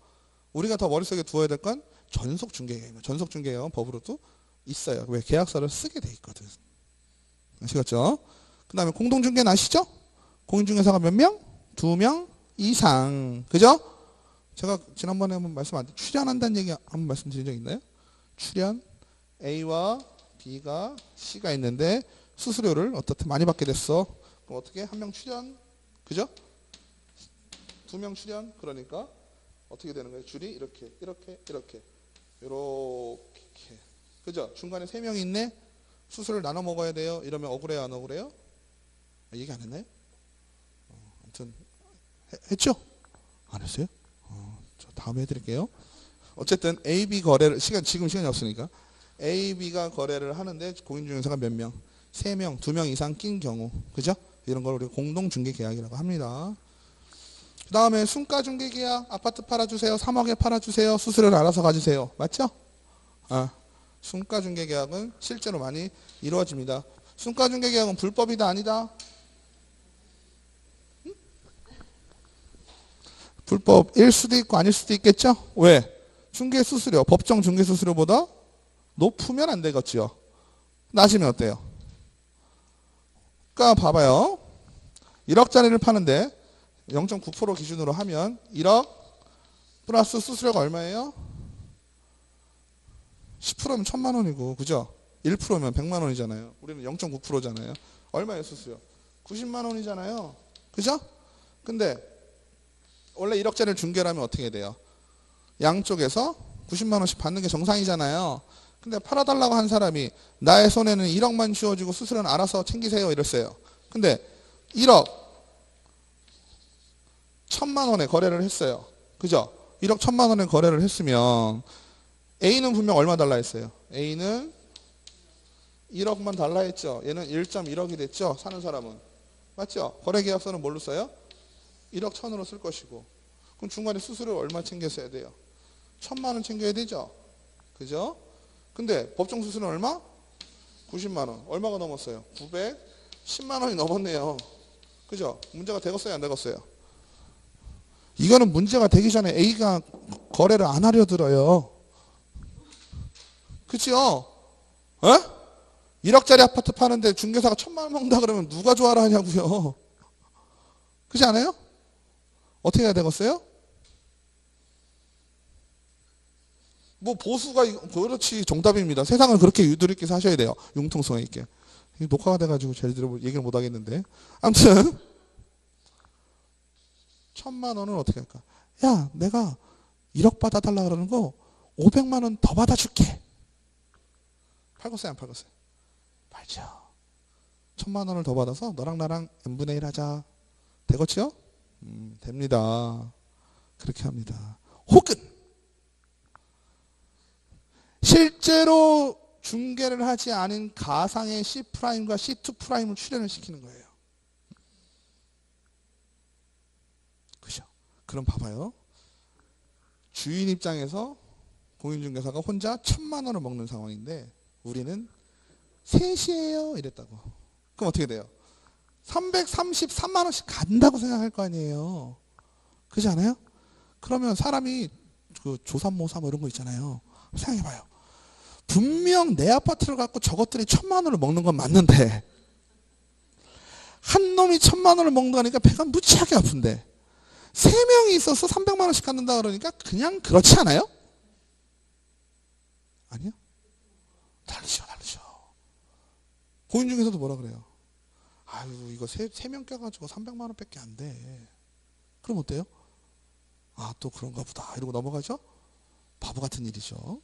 우리가 더 머릿속에 두어야 될 건 전속중개계약입니다. 전속중개계약은 법으로도 있어요. 왜? 계약서를 쓰게 돼 있거든. 아시겠죠? 그 다음에 공동중개는 아시죠? 공인중개사가 몇 명? 2명 이상. 그죠? 제가 지난번에 한번 말씀 안 드렸는데 출연한다는 얘기 한번 말씀드린 적 있나요? 출연 A와 B가 C가 있는데 수수료를 어떻게 많이 받게 됐어. 그럼 어떻게? 한 명 출연, 그죠? 2명 출연, 그러니까 어떻게 되는 거예요? 줄이 이렇게, 이렇게, 이렇게, 이렇게, 그죠? 중간에 3명이 있네. 수수료를 나눠 먹어야 돼요. 이러면 억울해요, 안 억울해요? 얘기 안 했나요? 아무튼 했죠? 안 했어요? 저 다음에 해드릴게요. 어쨌든 A, B 거래를 지금 시간이 없으니까 A, B가 거래를 하는데 공인중개사가 몇 명? 3명, 2명 이상 낀 경우, 그죠? 이런 걸 우리가 공동중개계약이라고 합니다. 그 다음에 순가중개계약, 아파트 팔아주세요, 3억에 팔아주세요, 수수료를 알아서 가지세요. 맞죠? 순가중개계약은 실제로 많이 이루어집니다. 순가중개계약은 불법이다 아니다? 불법일 수도 있고 아닐 수도 있겠죠? 왜? 중개수수료, 법정 중개수수료보다 높으면 안 되겠지요. 낮으면 어때요? 그러니까 봐봐요. 1억짜리를 파는데 0.9% 기준으로 하면 1억 플러스 수수료가 얼마예요? 10%면 1000만 원이고, 그죠? 1%면 100만 원이잖아요. 우리는 0.9%잖아요. 얼마예요, 수수료? 90만 원이잖아요. 그죠? 근데 원래 1억짜리를 중개를 하면 어떻게 돼요? 양쪽에서 90만 원씩 받는 게 정상이잖아요. 근데 팔아달라고 한 사람이 나의 손에는 1억만 쥐어주고 수수료는 알아서 챙기세요 이랬어요. 근데 1억 1000만 원에 거래를 했어요. 그죠? 1억 1000만 원에 거래를 했으면 A는 분명 얼마 달라 했어요. A는 1억만 달라 했죠. 얘는 1.1억이 됐죠. 사는 사람은. 맞죠? 거래계약서는 뭘로 써요? 1억 1000으로 쓸 것이고. 그럼 중간에 수수료 얼마 챙겼어야 돼요? 1000만 원 챙겨야 되죠. 그죠? 근데 법정 수수료는 얼마? 90만 원. 얼마가 넘었어요? 910만 원이 넘었네요. 그죠? 문제가 되겠어요, 안 되겠어요? 이거는 문제가 되기 전에 A가 거래를 안 하려 들어요. 그치요? 1억짜리 아파트 파는데 중개사가 1000만 원 먹는다 그러면 누가 좋아라 하냐고요. 그렇지 않아요? 어떻게 해야 되겠어요? 뭐 보수가 그렇지 정답입니다. 세상을 그렇게 유도리 있게 사셔야 돼요. 융통성 있게. 녹화가 돼가지고 제대로 얘기를 못 하겠는데. 아무튼 1000만 원은 어떻게 할까? 야, 내가 1억 받아달라 그러는 거 500만 원 더 받아줄게. 팔겠어요, 안 팔겠어요? 팔죠. 1000만 원을 더 받아서 너랑 나랑 n분의 1 하자. 되겠지요? 됩니다. 그렇게 합니다. 혹은 실제로 중개를 하지 않은 가상의 C'과 C2'을 출현을 시키는 거예요. 그죠? 그럼 봐봐요. 주인 입장에서 공인중개사가 혼자 1000만 원을 먹는 상황인데 우리는 셋이에요 이랬다고. 그럼 어떻게 돼요? 333만 원씩 간다고 생각할 거 아니에요. 그렇지 않아요? 그러면 사람이 그 조삼모사 뭐 이런 거 있잖아요. 생각해봐요. 분명 내 아파트를 갖고 저것들이 1000만 원을 먹는 건 맞는데 한 놈이 1000만 원을 먹는 거니까 배가 무지하게 아픈데 3명이 있어서 300만 원씩 갖는다 그러니까 그냥 그렇지 않아요? 아니요? 다르죠. 공인중개사도 뭐라 그래요? 아유 이거 3명 껴가지고 300만 원밖에 안 돼. 그럼 어때요? 아 또 그런가 보다 이러고 넘어가죠? 바보 같은 일이죠.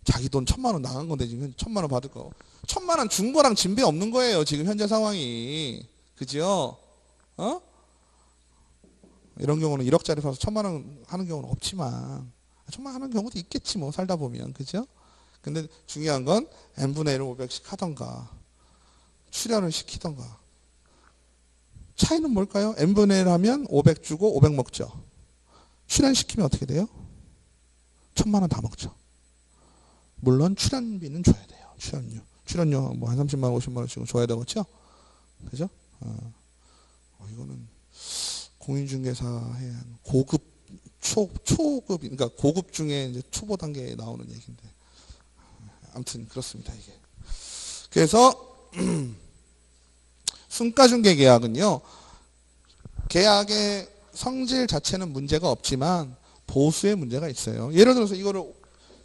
자기 돈 1000만 원 나간 건데 지금 1000만 원 받을 거 1000만 원 준 거랑 진배 없는 거예요 지금 현재 상황이. 그죠? 이런 경우는 1억짜리 사서 1000만 원 하는 경우는 없지만 1000만 원 하는 경우도 있겠지 뭐 살다 보면. 그죠? 근데 중요한 건 n분의 1을 500씩 하던가 출연을 시키던가. 차이는 뭘까요? n분의 1 하면 500 주고 500 먹죠. 출연시키면 어떻게 돼요? 1,000만 원 다 먹죠. 물론 출연비는 줘야 돼요. 출연료 뭐 한 30만 원, 50만 원씩 줘야 되겠죠. 그죠? 이거는 공인중개사의 고급 초급 그러니까 고급 중에 이제 초보 단계에 나오는 얘기인데 아무튼 그렇습니다 이게. 그래서 순가중개 계약은요 계약의 성질 자체는 문제가 없지만 보수의 문제가 있어요. 예를 들어서 이거를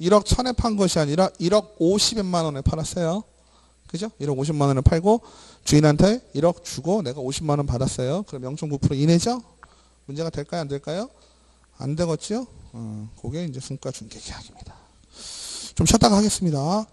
1억 1,000에 판 것이 아니라 1억 50만 원에 팔았어요. 그죠? 1억 50만 원에 팔고 주인한테 1억 주고 내가 50만 원 받았어요. 그럼 0.9% 이내죠? 문제가 될까요? 안 될까요? 안 되겠죠? 그게 이제 순가중개 계약입니다. 좀 쉬었다가 하겠습니다.